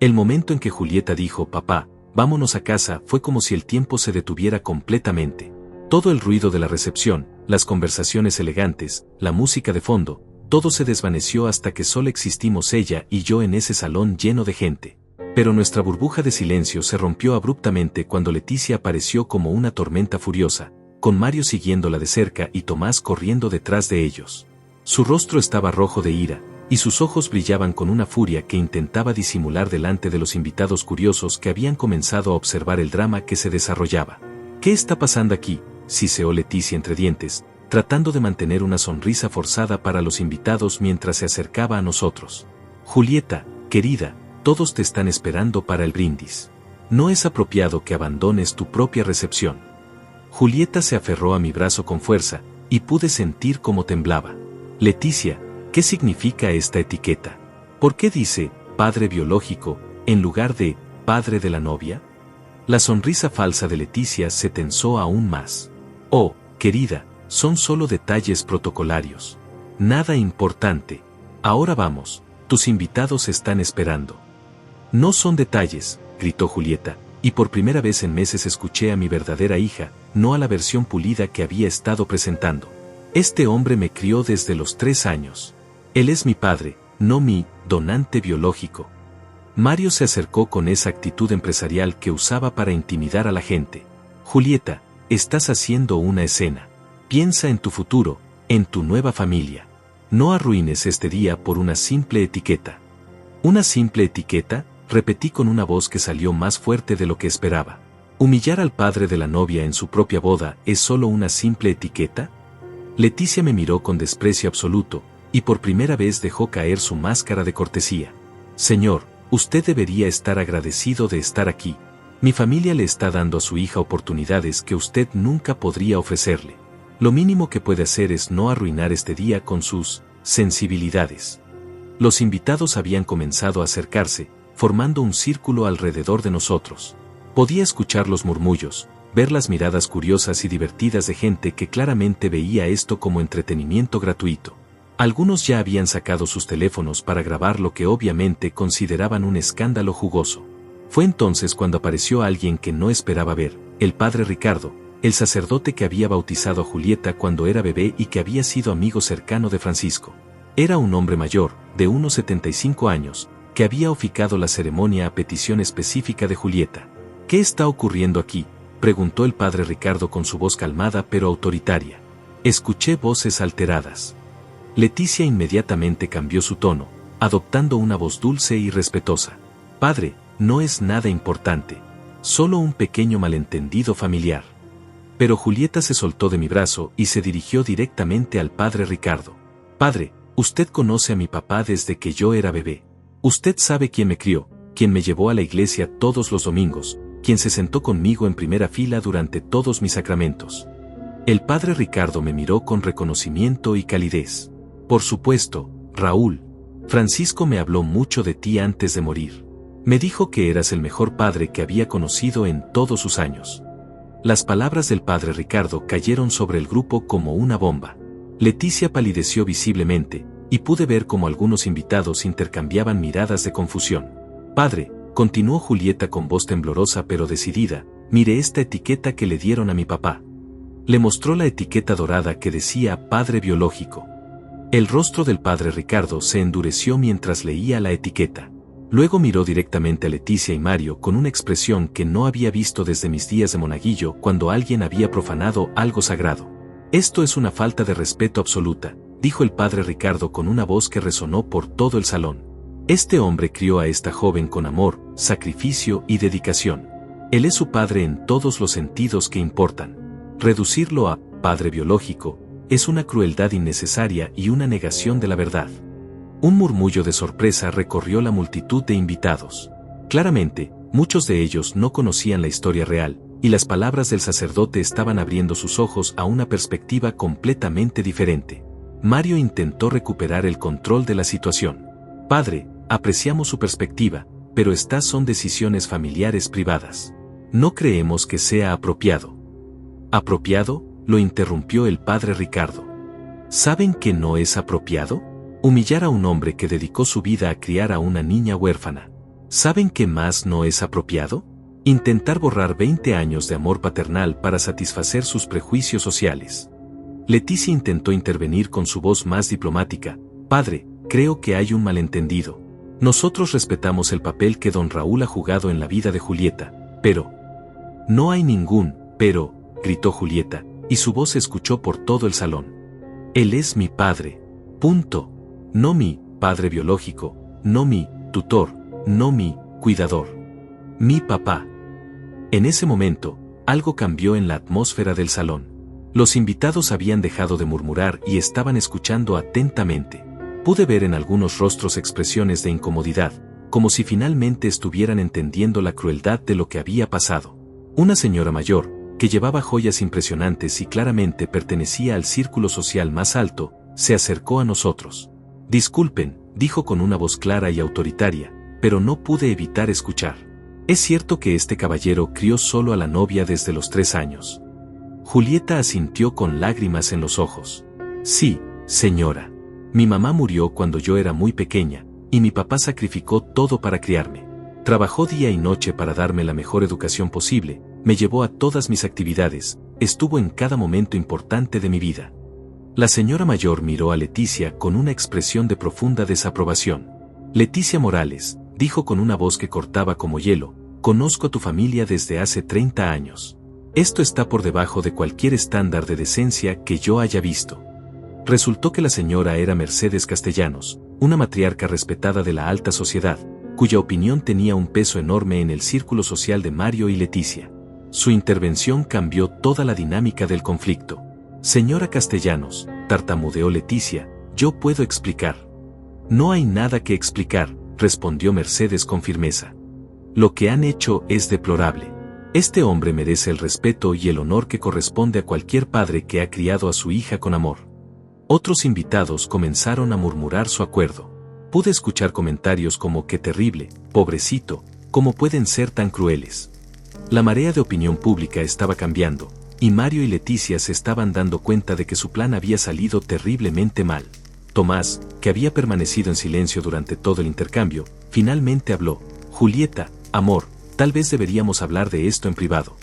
El momento en que Julieta dijo «Papá, vámonos a casa» fue como si el tiempo se detuviera completamente. Todo el ruido de la recepción, las conversaciones elegantes, la música de fondo, todo se desvaneció hasta que solo existimos ella y yo en ese salón lleno de gente. Pero nuestra burbuja de silencio se rompió abruptamente cuando Leticia apareció como una tormenta furiosa, con Mario siguiéndola de cerca y Tomás corriendo detrás de ellos. Su rostro estaba rojo de ira, y sus ojos brillaban con una furia que intentaba disimular delante de los invitados curiosos que habían comenzado a observar el drama que se desarrollaba. «¿Qué está pasando aquí?», siseó Leticia entre dientes, tratando de mantener una sonrisa forzada para los invitados mientras se acercaba a nosotros. «Julieta, querida, todos te están esperando para el brindis. No es apropiado que abandones tu propia recepción». Julieta se aferró a mi brazo con fuerza, y pude sentir cómo temblaba. «Leticia, ¿qué significa esta etiqueta? ¿Por qué dice padre biológico en lugar de padre de la novia?» La sonrisa falsa de Leticia se tensó aún más. «Oh, querida, son solo detalles protocolarios. Nada importante. Ahora vamos, tus invitados están esperando». «No son detalles», gritó Julieta, y por primera vez en meses escuché a mi verdadera hija, no a la versión pulida que había estado presentando. «Este hombre me crió desde los 3 años. Él es mi padre, no mi donante biológico». Mario se acercó con esa actitud empresarial que usaba para intimidar a la gente. Julieta, estás haciendo una escena. Piensa en tu futuro, en tu nueva familia. No arruines este día por una simple etiqueta. ¿Una simple etiqueta?, repetí con una voz que salió más fuerte de lo que esperaba. ¿Humillar al padre de la novia en su propia boda es solo una simple etiqueta? Leticia me miró con desprecio absoluto, y por primera vez dejó caer su máscara de cortesía. Señor, usted debería estar agradecido de estar aquí. Mi familia le está dando a su hija oportunidades que usted nunca podría ofrecerle. Lo mínimo que puede hacer es no arruinar este día con sus sensibilidades. Los invitados habían comenzado a acercarse, formando un círculo alrededor de nosotros. Podía escuchar los murmullos, ver las miradas curiosas y divertidas de gente que claramente veía esto como entretenimiento gratuito. Algunos ya habían sacado sus teléfonos para grabar lo que obviamente consideraban un escándalo jugoso. Fue entonces cuando apareció alguien que no esperaba ver, el padre Ricardo, el sacerdote que había bautizado a Julieta cuando era bebé y que había sido amigo cercano de Francisco. Era un hombre mayor, de unos 75 años, que había oficiado la ceremonia a petición específica de Julieta. ¿Qué está ocurriendo aquí?, preguntó el padre Ricardo con su voz calmada pero autoritaria. Escuché voces alteradas. Leticia inmediatamente cambió su tono, adoptando una voz dulce y respetuosa. Padre, no es nada importante, solo un pequeño malentendido familiar. Pero Julieta se soltó de mi brazo y se dirigió directamente al padre Ricardo. Padre, usted conoce a mi papá desde que yo era bebé. Usted sabe quién me crió, quién me llevó a la iglesia todos los domingos, quien se sentó conmigo en primera fila durante todos mis sacramentos. El padre Ricardo me miró con reconocimiento y calidez. Por supuesto, Raúl. Francisco me habló mucho de ti antes de morir. Me dijo que eras el mejor padre que había conocido en todos sus años. Las palabras del padre Ricardo cayeron sobre el grupo como una bomba. Leticia palideció visiblemente, y pude ver cómo algunos invitados intercambiaban miradas de confusión. Padre, continuó Julieta con voz temblorosa pero decidida, mire esta etiqueta que le dieron a mi papá. Le mostró la etiqueta dorada que decía Padre Biológico. El rostro del padre Ricardo se endureció mientras leía la etiqueta. Luego miró directamente a Leticia y Mario con una expresión que no había visto desde mis días de monaguillo cuando alguien había profanado algo sagrado. Esto es una falta de respeto absoluta, dijo el padre Ricardo con una voz que resonó por todo el salón. Este hombre crió a esta joven con amor, sacrificio y dedicación. Él es su padre en todos los sentidos que importan. Reducirlo a padre biológico es una crueldad innecesaria y una negación de la verdad. Un murmullo de sorpresa recorrió la multitud de invitados. Claramente, muchos de ellos no conocían la historia real, y las palabras del sacerdote estaban abriendo sus ojos a una perspectiva completamente diferente. Mario intentó recuperar el control de la situación. Padre, apreciamos su perspectiva, pero estas son decisiones familiares privadas. No creemos que sea apropiado. ¿Apropiado?, lo interrumpió el padre Ricardo. ¿Saben que no es apropiado? Humillar a un hombre que dedicó su vida a criar a una niña huérfana. ¿Saben qué más no es apropiado? Intentar borrar 20 años de amor paternal para satisfacer sus prejuicios sociales. Leticia intentó intervenir con su voz más diplomática. Padre, creo que hay un malentendido. Nosotros respetamos el papel que don Raúl ha jugado en la vida de Julieta, pero... No hay ningún, pero, gritó Julieta, y su voz se escuchó por todo el salón. Él es mi padre. Punto. No mi padre biológico, no mi tutor, no mi cuidador. Mi papá. En ese momento, algo cambió en la atmósfera del salón. Los invitados habían dejado de murmurar y estaban escuchando atentamente. Pude ver en algunos rostros expresiones de incomodidad, como si finalmente estuvieran entendiendo la crueldad de lo que había pasado. Una señora mayor, que llevaba joyas impresionantes y claramente pertenecía al círculo social más alto, se acercó a nosotros. Disculpen, dijo con una voz clara y autoritaria, pero no pude evitar escuchar. Es cierto que este caballero crió solo a la novia desde los 3 años. Julieta asintió con lágrimas en los ojos. Sí, señora. Mi mamá murió cuando yo era muy pequeña, y mi papá sacrificó todo para criarme. Trabajó día y noche para darme la mejor educación posible, me llevó a todas mis actividades, estuvo en cada momento importante de mi vida. La señora mayor miró a Leticia con una expresión de profunda desaprobación. Leticia Morales, dijo con una voz que cortaba como hielo, conozco a tu familia desde hace 30 años. Esto está por debajo de cualquier estándar de decencia que yo haya visto. Resultó que la señora era Mercedes Castellanos, una matriarca respetada de la alta sociedad, cuya opinión tenía un peso enorme en el círculo social de Mario y Leticia. Su intervención cambió toda la dinámica del conflicto. Señora Castellanos, tartamudeó Leticia, yo puedo explicar. No hay nada que explicar, respondió Mercedes con firmeza. Lo que han hecho es deplorable. Este hombre merece el respeto y el honor que corresponde a cualquier padre que ha criado a su hija con amor. Otros invitados comenzaron a murmurar su acuerdo. Pude escuchar comentarios como qué terrible, pobrecito, cómo pueden ser tan crueles. La marea de opinión pública estaba cambiando, y Mario y Leticia se estaban dando cuenta de que su plan había salido terriblemente mal. Tomás, que había permanecido en silencio durante todo el intercambio, finalmente habló. Julieta, amor, tal vez deberíamos hablar de esto en privado.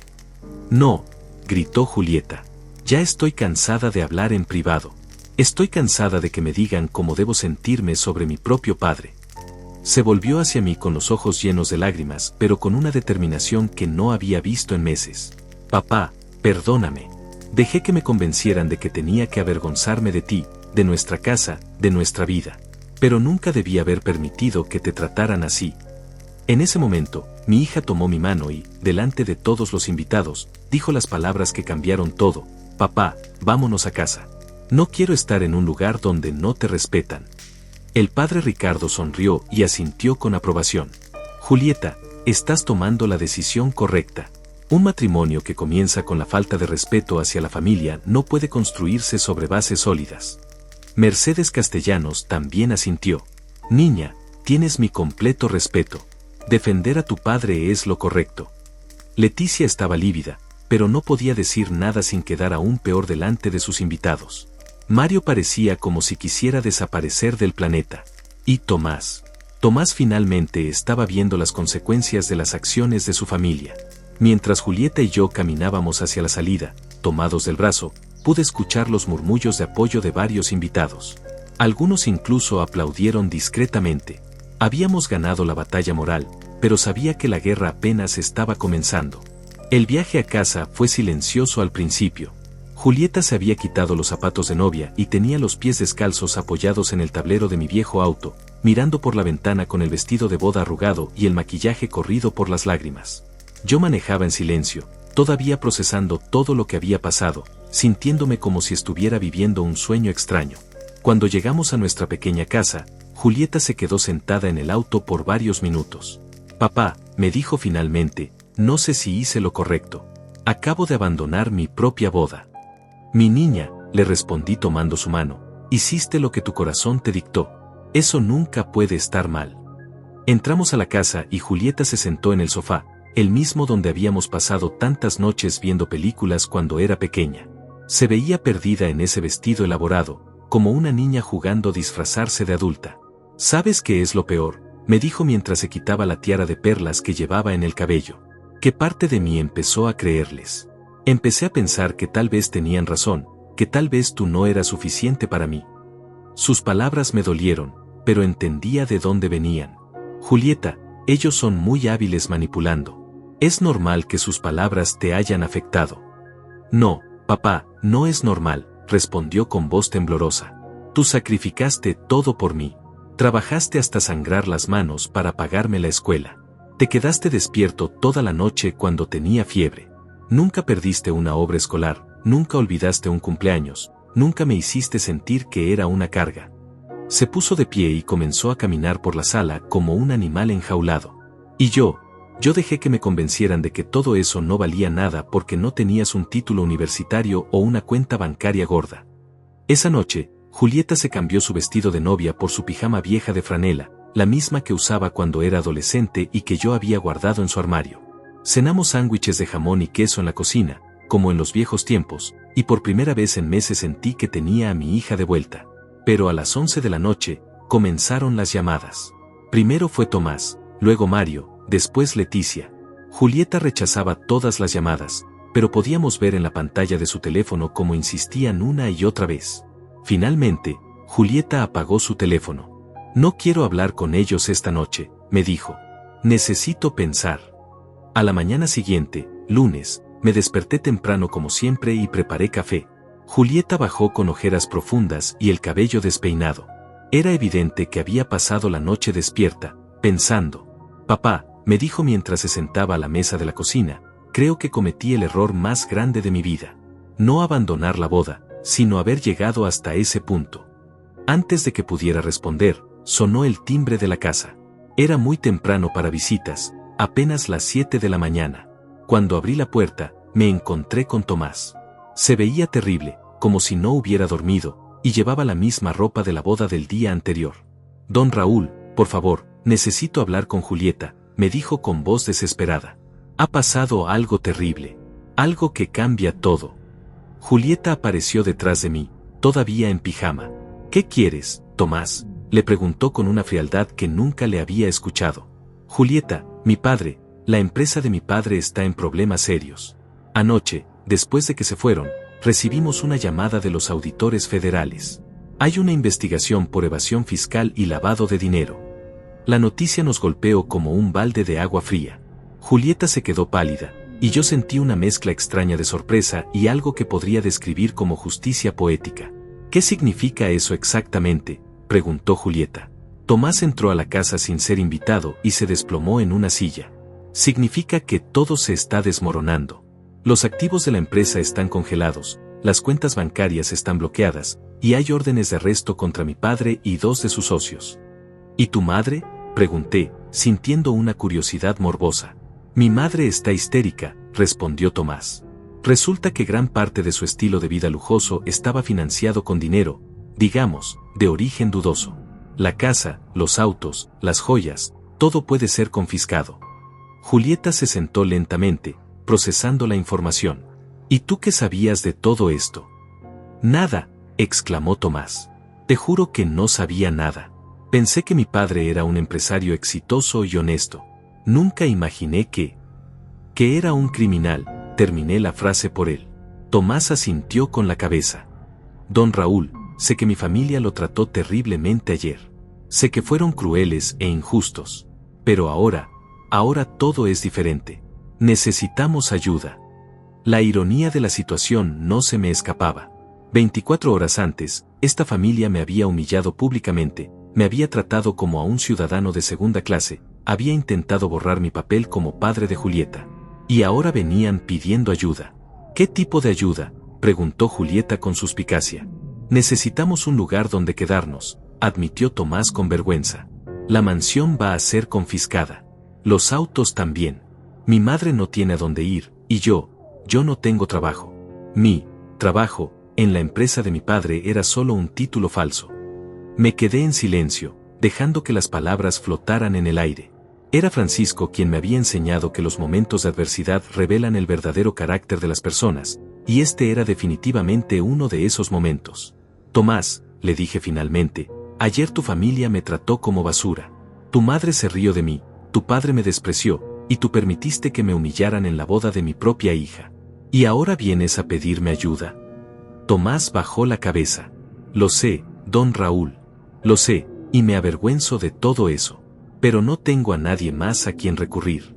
No, gritó Julieta. Ya estoy cansada de hablar en privado. Estoy cansada de que me digan cómo debo sentirme sobre mi propio padre. Se volvió hacia mí con los ojos llenos de lágrimas, pero con una determinación que no había visto en meses. Papá, perdóname. Dejé que me convencieran de que tenía que avergonzarme de ti, de nuestra casa, de nuestra vida. Pero nunca debí haber permitido que te trataran así. En ese momento, mi hija tomó mi mano y, delante de todos los invitados, dijo las palabras que cambiaron todo. Papá, vámonos a casa. No quiero estar en un lugar donde no te respetan. El padre Ricardo sonrió y asintió con aprobación. Julieta, estás tomando la decisión correcta. Un matrimonio que comienza con la falta de respeto hacia la familia no puede construirse sobre bases sólidas. Mercedes Castellanos también asintió. Niña, tienes mi completo respeto. Defender a tu padre es lo correcto. Leticia estaba lívida, pero no podía decir nada sin quedar aún peor delante de sus invitados. Mario parecía como si quisiera desaparecer del planeta. Y Tomás finalmente estaba viendo las consecuencias de las acciones de su familia. Mientras Julieta y yo caminábamos hacia la salida, tomados del brazo, pude escuchar los murmullos de apoyo de varios invitados. Algunos incluso aplaudieron discretamente. Habíamos ganado la batalla moral, pero sabía que la guerra apenas estaba comenzando. El viaje a casa fue silencioso al principio. Julieta se había quitado los zapatos de novia y tenía los pies descalzos apoyados en el tablero de mi viejo auto, mirando por la ventana con el vestido de boda arrugado y el maquillaje corrido por las lágrimas. Yo manejaba en silencio, todavía procesando todo lo que había pasado, sintiéndome como si estuviera viviendo un sueño extraño. Cuando llegamos a nuestra pequeña casa, Julieta se quedó sentada en el auto por varios minutos. Papá, me dijo finalmente, no sé si hice lo correcto. Acabo de abandonar mi propia boda. Mi niña, le respondí tomando su mano, hiciste lo que tu corazón te dictó. Eso nunca puede estar mal. Entramos a la casa y Julieta se sentó en el sofá, el mismo donde habíamos pasado tantas noches viendo películas cuando era pequeña. Se veía perdida en ese vestido elaborado, como una niña jugando a disfrazarse de adulta. ¿Sabes qué es lo peor?, me dijo mientras se quitaba la tiara de perlas que llevaba en el cabello. ¿Qué parte de mí empezó a creerles? Empecé a pensar que tal vez tenían razón, que tal vez tú no eras suficiente para mí. Sus palabras me dolieron, pero entendía de dónde venían. Julieta, ellos son muy hábiles manipulando. Es normal que sus palabras te hayan afectado. No, papá, no es normal, respondió con voz temblorosa. Tú sacrificaste todo por mí. Trabajaste hasta sangrar las manos para pagarme la escuela. Te quedaste despierto toda la noche cuando tenía fiebre. Nunca perdiste una obra escolar, nunca olvidaste un cumpleaños, nunca me hiciste sentir que era una carga. Se puso de pie y comenzó a caminar por la sala como un animal enjaulado. Y yo dejé que me convencieran de que todo eso no valía nada porque no tenías un título universitario o una cuenta bancaria gorda. Esa noche, Julieta se cambió su vestido de novia por su pijama vieja de franela, la misma que usaba cuando era adolescente y que yo había guardado en su armario. Cenamos sándwiches de jamón y queso en la cocina, como en los viejos tiempos, y por primera vez en meses sentí que tenía a mi hija de vuelta. Pero a las 11 de la noche, comenzaron las llamadas. Primero fue Tomás, luego Mario, después Leticia. Julieta rechazaba todas las llamadas, pero podíamos ver en la pantalla de su teléfono cómo insistían una y otra vez. Finalmente, Julieta apagó su teléfono. No quiero hablar con ellos esta noche, me dijo. Necesito pensar. A la mañana siguiente, lunes, me desperté temprano como siempre y preparé café. Julieta bajó con ojeras profundas y el cabello despeinado. Era evidente que había pasado la noche despierta, pensando. Papá, me dijo mientras se sentaba a la mesa de la cocina, creo que cometí el error más grande de mi vida. No abandonar la boda, sino haber llegado hasta ese punto. Antes de que pudiera responder, sonó el timbre de la casa. Era muy temprano para visitas, apenas las 7 de la mañana. Cuando abrí la puerta, me encontré con Tomás. Se veía terrible, como si no hubiera dormido, y llevaba la misma ropa de la boda del día anterior. Don Raúl, por favor, necesito hablar con Julieta, me dijo con voz desesperada. Ha pasado algo terrible. Algo que cambia todo. Julieta apareció detrás de mí, todavía en pijama. ¿Qué quieres, Tomás?, le preguntó con una frialdad que nunca le había escuchado. Julieta, mi padre, la empresa de mi padre está en problemas serios. Anoche, después de que se fueron, recibimos una llamada de los auditores federales. Hay una investigación por evasión fiscal y lavado de dinero. La noticia nos golpeó como un balde de agua fría. Julieta se quedó pálida, y yo sentí una mezcla extraña de sorpresa y algo que podría describir como justicia poética. ¿Qué significa eso exactamente?, preguntó Julieta. Tomás entró a la casa sin ser invitado y se desplomó en una silla. Significa que todo se está desmoronando. Los activos de la empresa están congelados, las cuentas bancarias están bloqueadas, y hay órdenes de arresto contra mi padre y 2 de sus socios. ¿Y tu madre?, pregunté, sintiendo una curiosidad morbosa. Mi madre está histérica, respondió Tomás. Resulta que gran parte de su estilo de vida lujoso estaba financiado con dinero, digamos, de origen dudoso. La casa, los autos, las joyas, todo puede ser confiscado. Julieta se sentó lentamente, procesando la información. ¿Y tú qué sabías de todo esto? Nada, exclamó Tomás. Te juro que no sabía nada. Pensé que mi padre era un empresario exitoso y honesto. Nunca imaginé que era un criminal, terminé la frase por él. Tomás asintió con la cabeza. Don Raúl, sé que mi familia lo trató terriblemente ayer. Sé que fueron crueles e injustos. Pero ahora todo es diferente. Necesitamos ayuda. La ironía de la situación no se me escapaba. 24 horas antes, esta familia me había humillado públicamente, me había tratado como a un ciudadano de segunda clase, había intentado borrar mi papel como padre de Julieta. Y ahora venían pidiendo ayuda. ¿Qué tipo de ayuda?, preguntó Julieta con suspicacia. Necesitamos un lugar donde quedarnos, admitió Tomás con vergüenza. La mansión va a ser confiscada. Los autos también. Mi madre no tiene a dónde ir, y yo no tengo trabajo. Mi trabajo en la empresa de mi padre era solo un título falso. Me quedé en silencio, dejando que las palabras flotaran en el aire. Era Francisco quien me había enseñado que los momentos de adversidad revelan el verdadero carácter de las personas, y este era definitivamente uno de esos momentos. Tomás, le dije finalmente, ayer tu familia me trató como basura. Tu madre se rió de mí, tu padre me despreció, y tú permitiste que me humillaran en la boda de mi propia hija. ¿Y ahora vienes a pedirme ayuda? Tomás bajó la cabeza. Lo sé, don Raúl. Lo sé, y me avergüenzo de todo eso. Pero no tengo a nadie más a quien recurrir.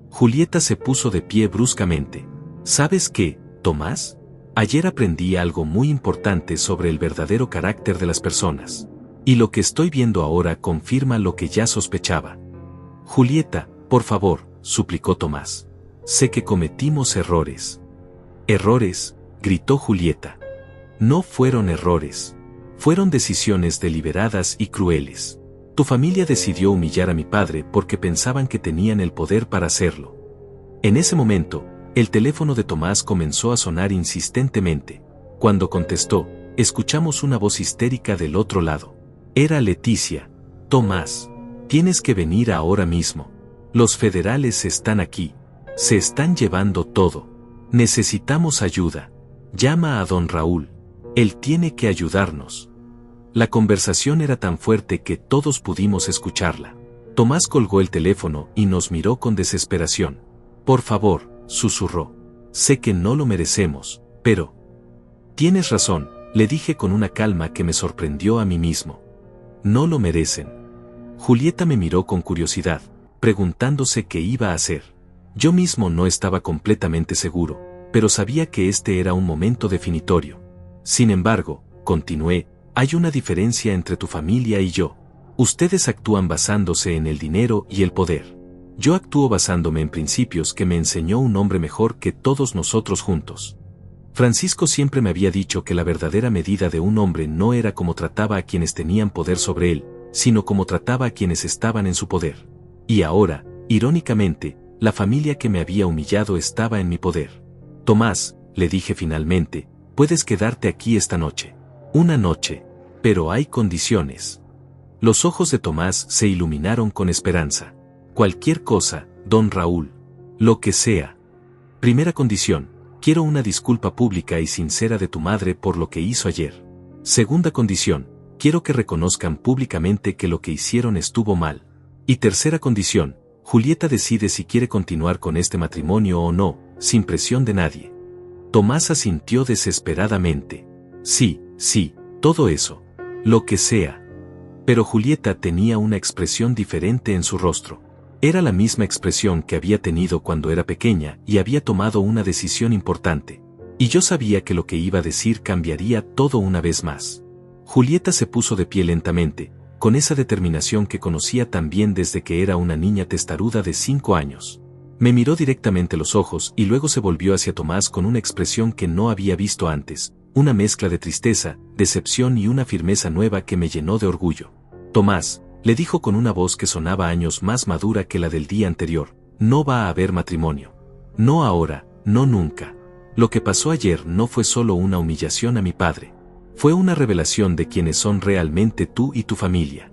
Julieta se puso de pie bruscamente. ¿Sabes qué, Tomás? Ayer aprendí algo muy importante sobre el verdadero carácter de las personas. Y lo que estoy viendo ahora confirma lo que ya sospechaba. Julieta, por favor, suplicó Tomás. Sé que cometimos errores. ¿Errores?, gritó Julieta. No fueron errores. Fueron decisiones deliberadas y crueles. Tu familia decidió humillar a mi padre porque pensaban que tenían el poder para hacerlo. En ese momento, el teléfono de Tomás comenzó a sonar insistentemente. Cuando contestó, escuchamos una voz histérica del otro lado. Era Leticia. Tomás, tienes que venir ahora mismo. Los federales están aquí. Se están llevando todo. Necesitamos ayuda. Llama a don Raúl. Él tiene que ayudarnos. La conversación era tan fuerte que todos pudimos escucharla. Tomás colgó el teléfono y nos miró con desesperación. Por favor, susurró. Sé que no lo merecemos, pero... Tienes razón, le dije con una calma que me sorprendió a mí mismo. No lo merecen. Julieta me miró con curiosidad, preguntándose qué iba a hacer. Yo mismo no estaba completamente seguro, pero sabía que este era un momento definitorio. Sin embargo, continué, hay una diferencia entre tu familia y yo. Ustedes actúan basándose en el dinero y el poder. Yo actúo basándome en principios que me enseñó un hombre mejor que todos nosotros juntos. Francisco siempre me había dicho que la verdadera medida de un hombre no era cómo trataba a quienes tenían poder sobre él, sino cómo trataba a quienes estaban en su poder. Y ahora, irónicamente, la familia que me había humillado estaba en mi poder. Tomás, le dije finalmente, puedes quedarte aquí esta noche. Una noche, pero hay condiciones. Los ojos de Tomás se iluminaron con esperanza. Cualquier cosa, don Raúl. Lo que sea. Primera condición, quiero una disculpa pública y sincera de tu madre por lo que hizo ayer. Segunda condición, quiero que reconozcan públicamente que lo que hicieron estuvo mal. Y tercera condición, Julieta decide si quiere continuar con este matrimonio o no, sin presión de nadie. Tomás asintió desesperadamente. Sí, todo eso. Lo que sea. Pero Julieta tenía una expresión diferente en su rostro. Era la misma expresión que había tenido cuando era pequeña y había tomado una decisión importante. Y yo sabía que lo que iba a decir cambiaría todo una vez más. Julieta se puso de pie lentamente, con esa determinación que conocía tan bien desde que era una niña testaruda de 5 años. Me miró directamente los ojos y luego se volvió hacia Tomás con una expresión que no había visto antes, una mezcla de tristeza, decepción y una firmeza nueva que me llenó de orgullo. Tomás, le dijo con una voz que sonaba años más madura que la del día anterior, no va a haber matrimonio. No ahora, no nunca. Lo que pasó ayer no fue solo una humillación a mi padre. Fue una revelación de quiénes son realmente tú y tu familia.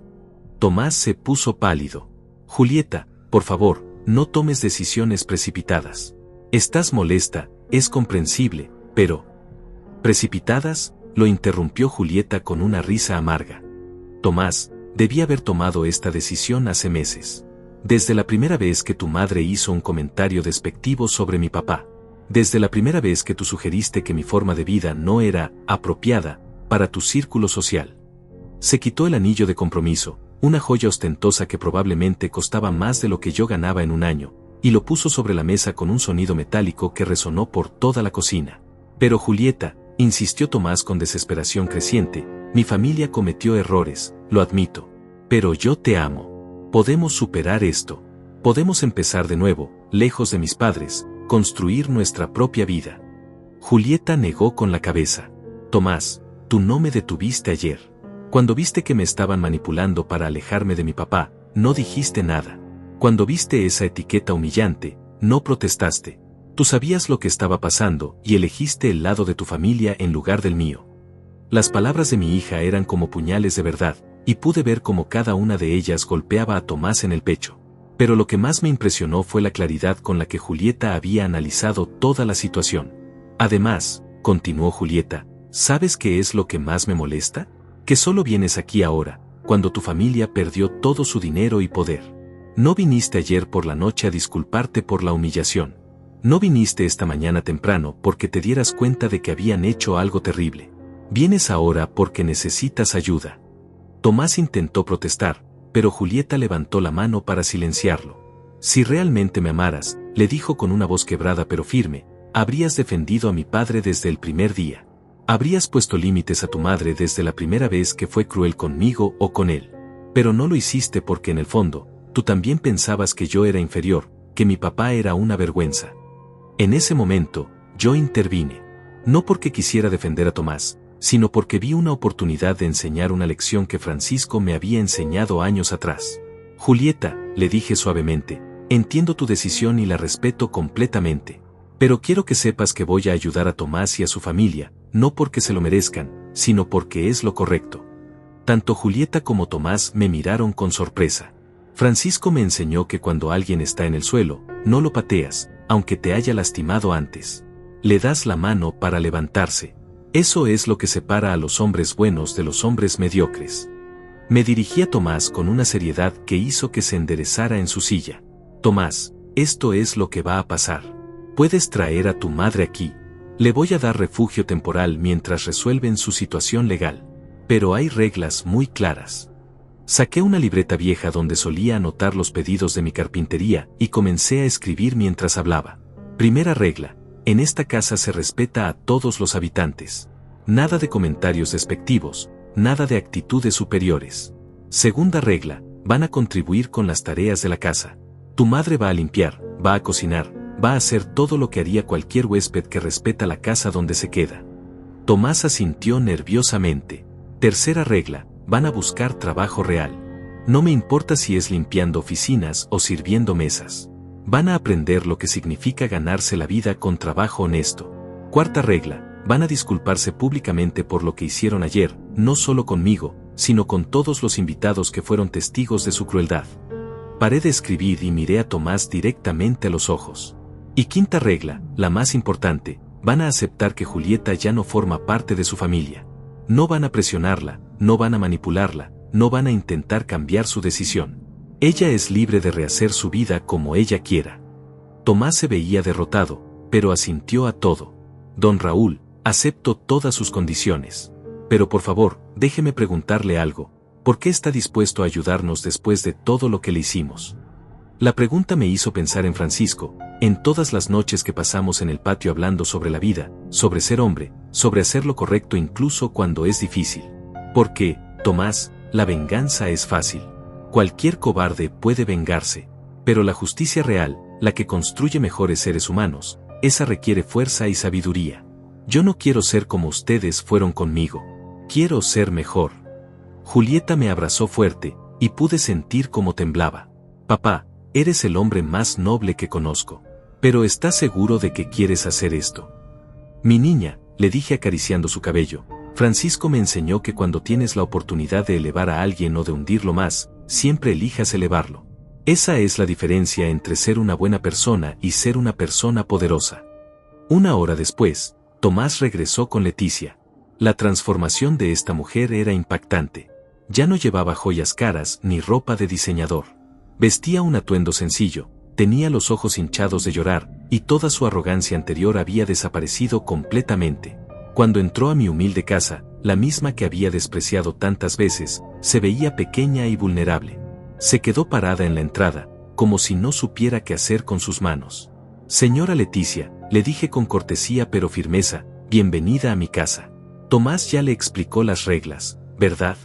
Tomás se puso pálido. Julieta, por favor, no tomes decisiones precipitadas. Estás molesta, es comprensible, pero... ¿Precipitadas? Lo interrumpió Julieta con una risa amarga. Tomás, debí haber tomado esta decisión hace meses. Desde la primera vez que tu madre hizo un comentario despectivo sobre mi papá. Desde la primera vez que tú sugeriste que mi forma de vida no era apropiada para tu círculo social. Se quitó el anillo de compromiso, una joya ostentosa que probablemente costaba más de lo que yo ganaba en un año, y lo puso sobre la mesa con un sonido metálico que resonó por toda la cocina. Pero Julieta, insistió Tomás con desesperación creciente, mi familia cometió errores, lo admito. Pero yo te amo. Podemos superar esto. Podemos empezar de nuevo, lejos de mis padres, construir nuestra propia vida. Julieta negó con la cabeza. Tomás, tú no me detuviste ayer. Cuando viste que me estaban manipulando para alejarme de mi papá, no dijiste nada. Cuando viste esa etiqueta humillante, no protestaste. Tú sabías lo que estaba pasando y elegiste el lado de tu familia en lugar del mío. Las palabras de mi hija eran como puñales de verdad, y pude ver cómo cada una de ellas golpeaba a Tomás en el pecho. Pero lo que más me impresionó fue la claridad con la que Julieta había analizado toda la situación. Además, continuó Julieta, ¿sabes qué es lo que más me molesta? Que solo vienes aquí ahora, cuando tu familia perdió todo su dinero y poder. No viniste ayer por la noche a disculparte por la humillación. No viniste esta mañana temprano porque te dieras cuenta de que habían hecho algo terrible. Vienes ahora porque necesitas ayuda. Tomás intentó protestar, pero Julieta levantó la mano para silenciarlo. Si realmente me amaras, le dijo con una voz quebrada pero firme, habrías defendido a mi padre desde el primer día. Habrías puesto límites a tu madre desde la primera vez que fue cruel conmigo o con él. Pero no lo hiciste porque en el fondo, tú también pensabas que yo era inferior, que mi papá era una vergüenza. En ese momento, yo intervine. No porque quisiera defender a Tomás, sino porque vi una oportunidad de enseñar una lección que Francisco me había enseñado años atrás. Julieta, le dije suavemente, entiendo tu decisión y la respeto completamente. Pero quiero que sepas que voy a ayudar a Tomás y a su familia, no porque se lo merezcan, sino porque es lo correcto. Tanto Julieta como Tomás me miraron con sorpresa. Francisco me enseñó que cuando alguien está en el suelo, no lo pateas, aunque te haya lastimado antes. Le das la mano para levantarse. Eso es lo que separa a los hombres buenos de los hombres mediocres. Me dirigí a Tomás con una seriedad que hizo que se enderezara en su silla. Tomás, esto es lo que va a pasar. Puedes traer a tu madre aquí. Le voy a dar refugio temporal mientras resuelven su situación legal. Pero hay reglas muy claras. Saqué una libreta vieja donde solía anotar los pedidos de mi carpintería y comencé a escribir mientras hablaba. Primera regla: en esta casa se respeta a todos los habitantes. Nada de comentarios despectivos, nada de actitudes superiores. Segunda regla: van a contribuir con las tareas de la casa. Tu madre va a limpiar, va a cocinar, va a hacer todo lo que haría cualquier huésped que respeta la casa donde se queda. Tomás asintió nerviosamente. Tercera regla: van a buscar trabajo real. No me importa si es limpiando oficinas o sirviendo mesas. Van a aprender lo que significa ganarse la vida con trabajo honesto. Cuarta regla: van a disculparse públicamente por lo que hicieron ayer, no solo conmigo, sino con todos los invitados que fueron testigos de su crueldad. Paré de escribir y miré a Tomás directamente a los ojos. Y quinta regla, la más importante: van a aceptar que Julieta ya no forma parte de su familia. No van a presionarla, no van a manipularla, no van a intentar cambiar su decisión. Ella es libre de rehacer su vida como ella quiera. Tomás se veía derrotado, pero asintió a todo. Don Raúl, acepto todas sus condiciones. Pero por favor, déjeme preguntarle algo. ¿Por qué está dispuesto a ayudarnos después de todo lo que le hicimos? La pregunta me hizo pensar en Francisco, en todas las noches que pasamos en el patio hablando sobre la vida, sobre ser hombre, sobre hacer lo correcto incluso cuando es difícil. Porque, Tomás, la venganza es fácil. Cualquier cobarde puede vengarse. Pero la justicia real, la que construye mejores seres humanos, esa requiere fuerza y sabiduría. Yo no quiero ser como ustedes fueron conmigo. Quiero ser mejor. Julieta me abrazó fuerte, y pude sentir cómo temblaba. Papá, eres el hombre más noble que conozco. Pero ¿estás seguro de que quieres hacer esto? Mi niña, le dije acariciando su cabello, Francisco me enseñó que cuando tienes la oportunidad de elevar a alguien o de hundirlo más, siempre elijas elevarlo. Esa es la diferencia entre ser una buena persona y ser una persona poderosa. Una hora después, Tomás regresó con Leticia. La transformación de esta mujer era impactante. Ya no llevaba joyas caras ni ropa de diseñador. Vestía un atuendo sencillo, tenía los ojos hinchados de llorar, y toda su arrogancia anterior había desaparecido completamente. Cuando entró a mi humilde casa, la misma que había despreciado tantas veces, se veía pequeña y vulnerable. Se quedó parada en la entrada, como si no supiera qué hacer con sus manos. Señora Leticia, le dije con cortesía pero firmeza, bienvenida a mi casa. Tomás ya le explicó las reglas, ¿verdad?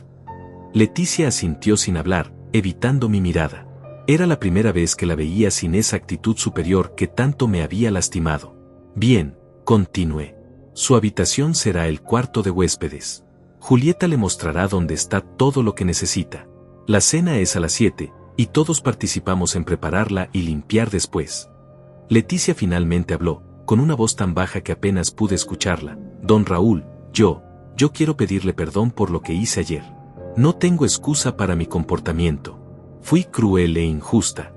Leticia asintió sin hablar, evitando mi mirada. Era la primera vez que la veía sin esa actitud superior que tanto me había lastimado. Bien, continué. Su habitación será el cuarto de huéspedes. Julieta le mostrará dónde está todo lo que necesita. La cena es a las 7, y todos participamos en prepararla y limpiar después. Leticia finalmente habló, con una voz tan baja que apenas pude escucharla. Don Raúl, yo quiero pedirle perdón por lo que hice ayer. No tengo excusa para mi comportamiento. Fui cruel e injusta.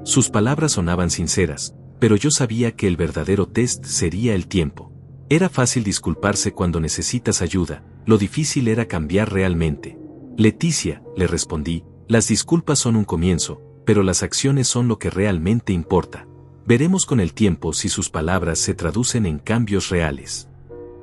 Sus palabras sonaban sinceras, pero yo sabía que el verdadero test sería el tiempo. Era fácil disculparse cuando necesitas ayuda, lo difícil era cambiar realmente. Leticia, le respondí, las disculpas son un comienzo, pero las acciones son lo que realmente importa. Veremos con el tiempo si sus palabras se traducen en cambios reales.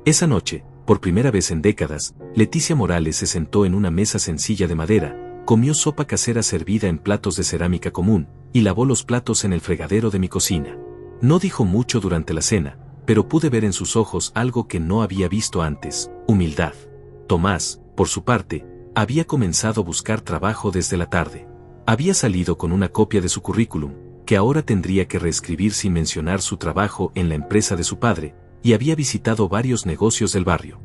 Esa noche, por primera vez en décadas, Leticia Morales se sentó en una mesa sencilla de madera, comió sopa casera servida en platos de cerámica común, y lavó los platos en el fregadero de mi cocina. No dijo mucho durante la cena, pero pude ver en sus ojos algo que no había visto antes: humildad. Tomás, por su parte, había comenzado a buscar trabajo desde la tarde. Había salido con una copia de su currículum, que ahora tendría que reescribir sin mencionar su trabajo en la empresa de su padre, y había visitado varios negocios del barrio.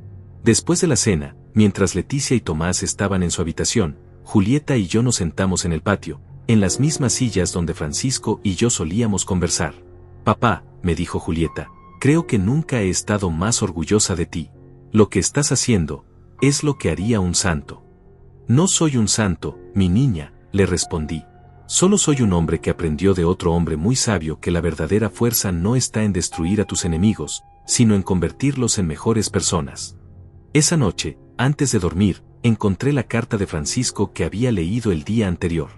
Después de la cena, mientras Leticia y Tomás estaban en su habitación, Julieta y yo nos sentamos en el patio, en las mismas sillas donde Francisco y yo solíamos conversar. Papá, me dijo Julieta, creo que nunca he estado más orgullosa de ti. Lo que estás haciendo es lo que haría un santo. No soy un santo, mi niña, le respondí. Solo soy un hombre que aprendió de otro hombre muy sabio que la verdadera fuerza no está en destruir a tus enemigos, sino en convertirlos en mejores personas. Esa noche, antes de dormir, encontré la carta de Francisco que había leído el día anterior.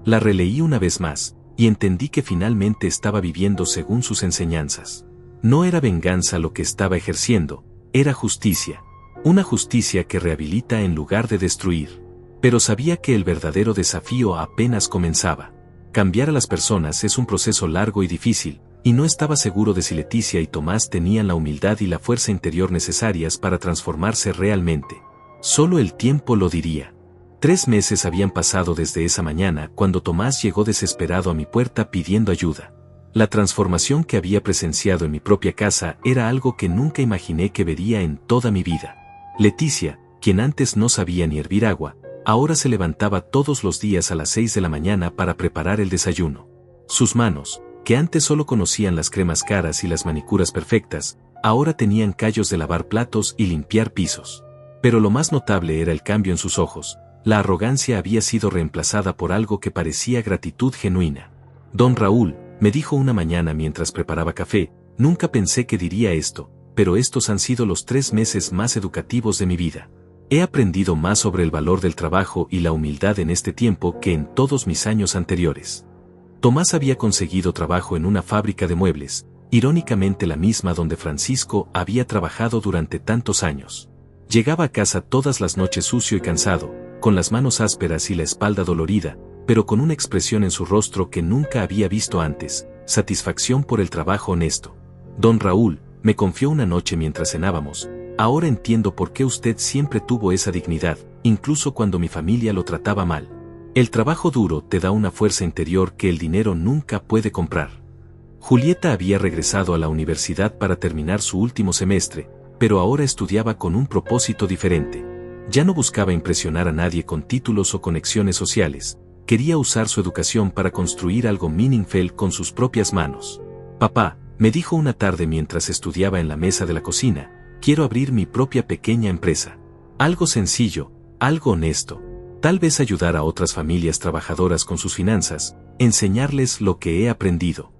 La releí una vez más, y entendí que finalmente estaba viviendo según sus enseñanzas. No era venganza lo que estaba ejerciendo, era justicia. Una justicia que rehabilita en lugar de destruir. Pero sabía que el verdadero desafío apenas comenzaba. Cambiar a las personas es un proceso largo y difícil, y no estaba seguro de si Leticia y Tomás tenían la humildad y la fuerza interior necesarias para transformarse realmente. Solo el tiempo lo diría. 3 meses habían pasado desde esa mañana cuando Tomás llegó desesperado a mi puerta pidiendo ayuda. La transformación que había presenciado en mi propia casa era algo que nunca imaginé que vería en toda mi vida. Leticia, quien antes no sabía ni hervir agua, ahora se levantaba todos los días a las 6 de la mañana para preparar el desayuno. Sus manos, que antes solo conocían las cremas caras y las manicuras perfectas, ahora tenían callos de lavar platos y limpiar pisos. Pero lo más notable era el cambio en sus ojos. La arrogancia había sido reemplazada por algo que parecía gratitud genuina. Don Raúl, me dijo una mañana mientras preparaba café, nunca pensé que diría esto, pero estos han sido los 3 meses más educativos de mi vida. He aprendido más sobre el valor del trabajo y la humildad en este tiempo que en todos mis años anteriores. Tomás había conseguido trabajo en una fábrica de muebles, irónicamente la misma donde Francisco había trabajado durante tantos años. Llegaba a casa todas las noches sucio y cansado, con las manos ásperas y la espalda dolorida, pero con una expresión en su rostro que nunca había visto antes, satisfacción por el trabajo honesto. Don Raúl, me confió una noche mientras cenábamos, ahora entiendo por qué usted siempre tuvo esa dignidad, incluso cuando mi familia lo trataba mal. El trabajo duro te da una fuerza interior que el dinero nunca puede comprar. Julieta había regresado a la universidad para terminar su último semestre, pero ahora estudiaba con un propósito diferente. Ya no buscaba impresionar a nadie con títulos o conexiones sociales, quería usar su educación para construir algo meaningful con sus propias manos. Papá, me dijo una tarde mientras estudiaba en la mesa de la cocina, quiero abrir mi propia pequeña empresa. Algo sencillo, algo honesto. Tal vez ayudar a otras familias trabajadoras con sus finanzas, enseñarles lo que he aprendido.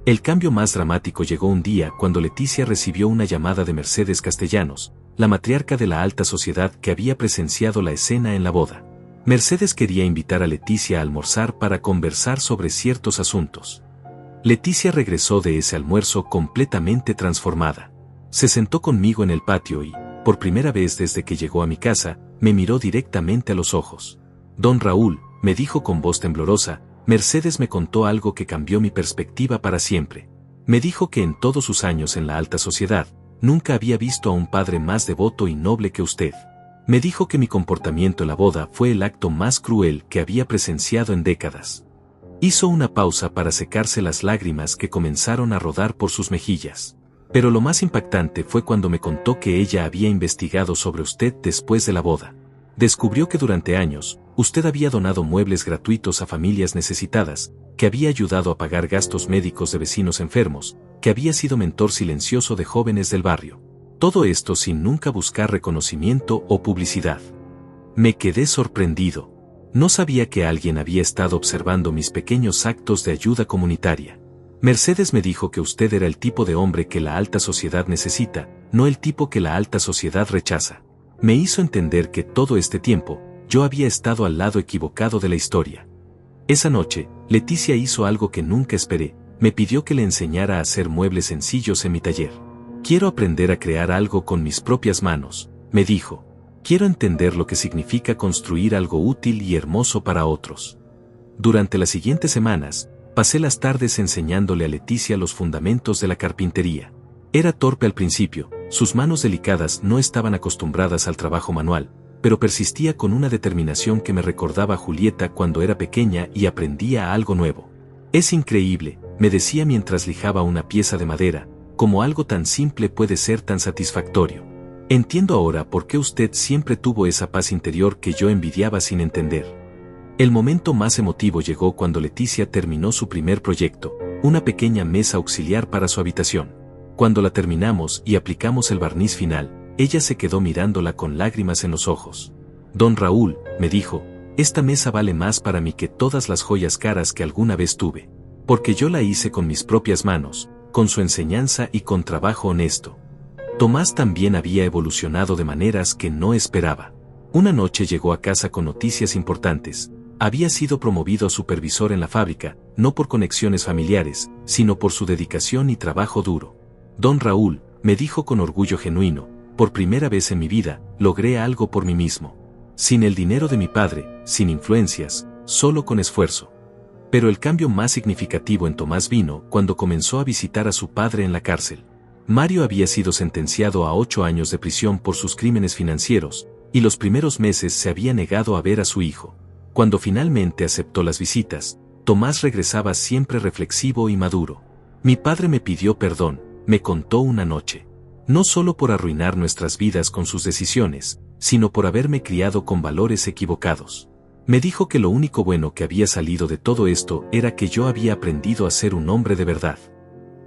El cambio más dramático llegó un día cuando Leticia recibió una llamada de Mercedes Castellanos, la matriarca de la alta sociedad que había presenciado la escena en la boda. Mercedes quería invitar a Leticia a almorzar para conversar sobre ciertos asuntos. Leticia regresó de ese almuerzo completamente transformada. Se sentó conmigo en el patio y, por primera vez desde que llegó a mi casa, me miró directamente a los ojos. Don Raúl, me dijo con voz temblorosa, Mercedes me contó algo que cambió mi perspectiva para siempre. Me dijo que en todos sus años en la alta sociedad, nunca había visto a un padre más devoto y noble que usted. Me dijo que mi comportamiento en la boda fue el acto más cruel que había presenciado en décadas. Hizo una pausa para secarse las lágrimas que comenzaron a rodar por sus mejillas. Pero lo más impactante fue cuando me contó que ella había investigado sobre usted después de la boda. Descubrió que durante años, usted había donado muebles gratuitos a familias necesitadas, que había ayudado a pagar gastos médicos de vecinos enfermos, que había sido mentor silencioso de jóvenes del barrio. Todo esto sin nunca buscar reconocimiento o publicidad. Me quedé sorprendido. No sabía que alguien había estado observando mis pequeños actos de ayuda comunitaria. Mercedes me dijo que usted era el tipo de hombre que la alta sociedad necesita, no el tipo que la alta sociedad rechaza. Me hizo entender que todo este tiempo, yo había estado al lado equivocado de la historia. Esa noche, Leticia hizo algo que nunca esperé, me pidió que le enseñara a hacer muebles sencillos en mi taller. Quiero aprender a crear algo con mis propias manos, me dijo. Quiero entender lo que significa construir algo útil y hermoso para otros. Durante las siguientes semanas, pasé las tardes enseñándole a Leticia los fundamentos de la carpintería. Era torpe al principio, sus manos delicadas no estaban acostumbradas al trabajo manual, pero persistía con una determinación que me recordaba a Julieta cuando era pequeña y aprendía algo nuevo. Es increíble, me decía mientras lijaba una pieza de madera, como algo tan simple puede ser tan satisfactorio. Entiendo ahora por qué usted siempre tuvo esa paz interior que yo envidiaba sin entender. El momento más emotivo llegó cuando Leticia terminó su primer proyecto, una pequeña mesa auxiliar para su habitación. Cuando la terminamos y aplicamos el barniz final, ella se quedó mirándola con lágrimas en los ojos. Don Raúl, me dijo, esta mesa vale más para mí que todas las joyas caras que alguna vez tuve. Porque yo la hice con mis propias manos, con su enseñanza y con trabajo honesto. Tomás también había evolucionado de maneras que no esperaba. Una noche llegó a casa con noticias importantes. Había sido promovido a supervisor en la fábrica, no por conexiones familiares, sino por su dedicación y trabajo duro. Don Raúl, me dijo con orgullo genuino, por primera vez en mi vida, logré algo por mí mismo. sin el dinero de mi padre, sin influencias, solo con esfuerzo. Pero el cambio más significativo en Tomás vino cuando comenzó a visitar a su padre en la cárcel. Mario había sido sentenciado a 8 años de prisión por sus crímenes financieros, y los primeros meses se había negado a ver a su hijo. Cuando finalmente aceptó las visitas, Tomás regresaba siempre reflexivo y maduro. Mi padre me pidió perdón, me contó una noche. No solo por arruinar nuestras vidas con sus decisiones, sino por haberme criado con valores equivocados. Me dijo que lo único bueno que había salido de todo esto era que yo había aprendido a ser un hombre de verdad.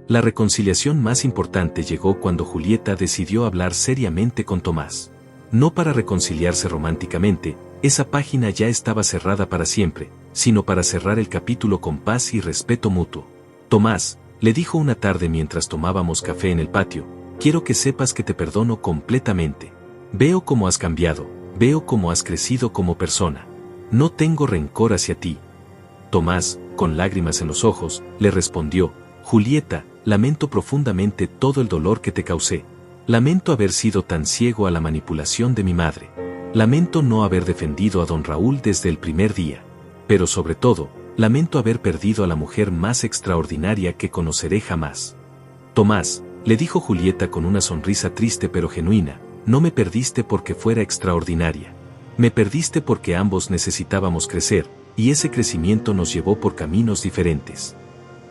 La reconciliación más importante llegó cuando Julieta decidió hablar seriamente con Tomás. No para reconciliarse románticamente, esa página ya estaba cerrada para siempre, sino para cerrar el capítulo con paz y respeto mutuo. Tomás, le dijo una tarde mientras tomábamos café en el patio, quiero que sepas que te perdono completamente. Veo cómo has cambiado, veo cómo has crecido como persona. No tengo rencor hacia ti. Tomás, con lágrimas en los ojos, le respondió, Julieta, lamento profundamente todo el dolor que te causé. Lamento haber sido tan ciego a la manipulación de mi madre. Lamento no haber defendido a don Raúl desde el primer día. Pero sobre todo, lamento haber perdido a la mujer más extraordinaria que conoceré jamás. Tomás, le dijo Julieta con una sonrisa triste pero genuina, no me perdiste porque fuera extraordinaria. Me perdiste porque ambos necesitábamos crecer, y ese crecimiento nos llevó por caminos diferentes.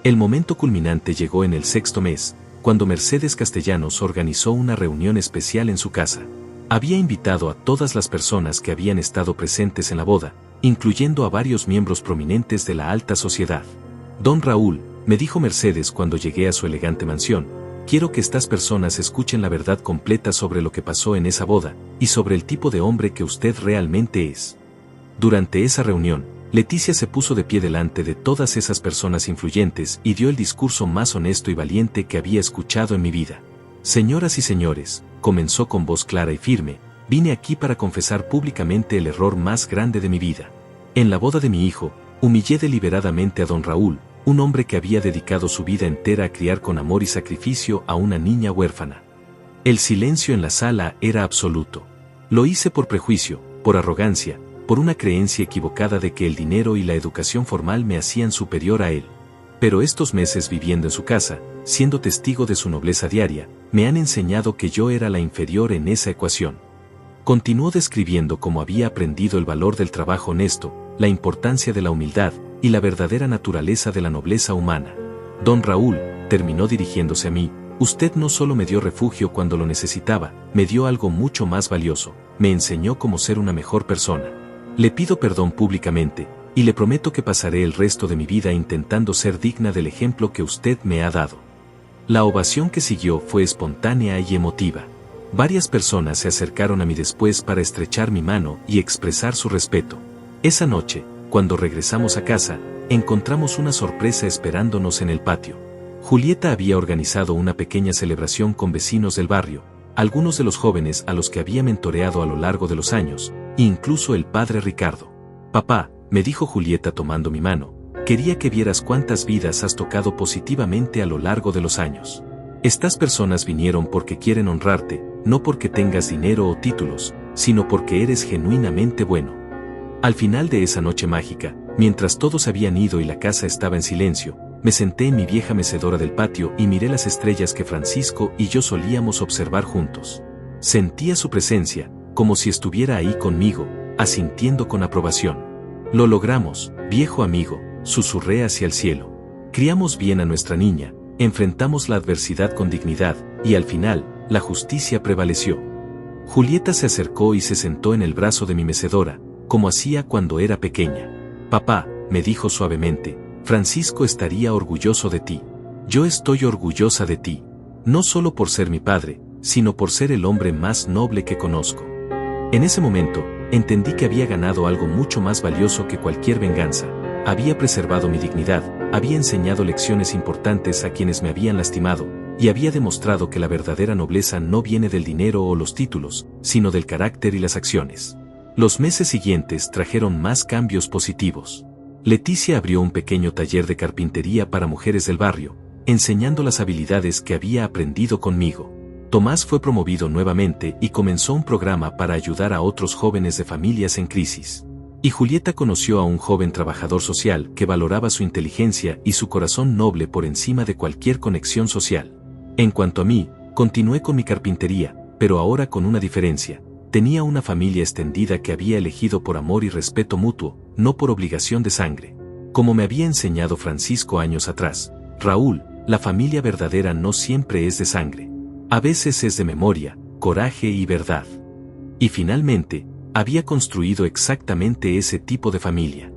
El momento culminante llegó en el 6º mes, cuando Mercedes Castellanos organizó una reunión especial en su casa. Había invitado a todas las personas que habían estado presentes en la boda, incluyendo a varios miembros prominentes de la alta sociedad. Don Raúl, me dijo Mercedes cuando llegué a su elegante mansión, quiero que estas personas escuchen la verdad completa sobre lo que pasó en esa boda, y sobre el tipo de hombre que usted realmente es. Durante esa reunión, Leticia se puso de pie delante de todas esas personas influyentes y dio el discurso más honesto y valiente que había escuchado en mi vida. Señoras y señores, comenzó con voz clara y firme, vine aquí para confesar públicamente el error más grande de mi vida. En la boda de mi hijo, humillé deliberadamente a don Raúl, un hombre que había dedicado su vida entera a criar con amor y sacrificio a una niña huérfana. El silencio en la sala era absoluto. Lo hice por prejuicio, por arrogancia, por una creencia equivocada de que el dinero y la educación formal me hacían superior a él. Pero estos meses viviendo en su casa, siendo testigo de su nobleza diaria, me han enseñado que yo era la inferior en esa ecuación. Continuó describiendo cómo había aprendido el valor del trabajo honesto, la importancia de la humildad y la verdadera naturaleza de la nobleza humana. Don Raúl, terminó dirigiéndose a mí, usted no solo me dio refugio cuando lo necesitaba, me dio algo mucho más valioso, me enseñó cómo ser una mejor persona. Le pido perdón públicamente, y le prometo que pasaré el resto de mi vida intentando ser digna del ejemplo que usted me ha dado. La ovación que siguió fue espontánea y emotiva. Varias personas se acercaron a mí después para estrechar mi mano y expresar su respeto. Esa noche, cuando regresamos a casa, encontramos una sorpresa esperándonos en el patio. Julieta había organizado una pequeña celebración con vecinos del barrio, algunos de los jóvenes a los que había mentoreado a lo largo de los años, e incluso el padre Ricardo. Papá, me dijo Julieta tomando mi mano, quería que vieras cuántas vidas has tocado positivamente a lo largo de los años. Estas personas vinieron porque quieren honrarte, no porque tengas dinero o títulos, sino porque eres genuinamente bueno. Al final de esa noche mágica, mientras todos habían ido y la casa estaba en silencio, me senté en mi vieja mecedora del patio y miré las estrellas que Francisco y yo solíamos observar juntos. Sentía su presencia, como si estuviera ahí conmigo, asintiendo con aprobación. Lo logramos, viejo amigo, susurré hacia el cielo. Criamos bien a nuestra niña, enfrentamos la adversidad con dignidad, y al final, la justicia prevaleció. Julieta se acercó y se sentó en el brazo de mi mecedora, como hacía cuando era pequeña. Papá, me dijo suavemente, Francisco estaría orgulloso de ti. Yo estoy orgullosa de ti, no solo por ser mi padre, sino por ser el hombre más noble que conozco. En ese momento, entendí que había ganado algo mucho más valioso que cualquier venganza. Había preservado mi dignidad, había enseñado lecciones importantes a quienes me habían lastimado, y había demostrado que la verdadera nobleza no viene del dinero o los títulos, sino del carácter y las acciones. Los meses siguientes trajeron más cambios positivos. Leticia abrió un pequeño taller de carpintería para mujeres del barrio, enseñando las habilidades que había aprendido conmigo. Tomás fue promovido nuevamente y comenzó un programa para ayudar a otros jóvenes de familias en crisis. Y Julieta conoció a un joven trabajador social que valoraba su inteligencia y su corazón noble por encima de cualquier conexión social. En cuanto a mí, continué con mi carpintería, pero ahora con una diferencia. Tenía una familia extendida que había elegido por amor y respeto mutuo, no por obligación de sangre. Como me había enseñado Francisco años atrás, Raúl, la familia verdadera no siempre es de sangre. A veces es de memoria, coraje y verdad. Y finalmente, había construido exactamente ese tipo de familia.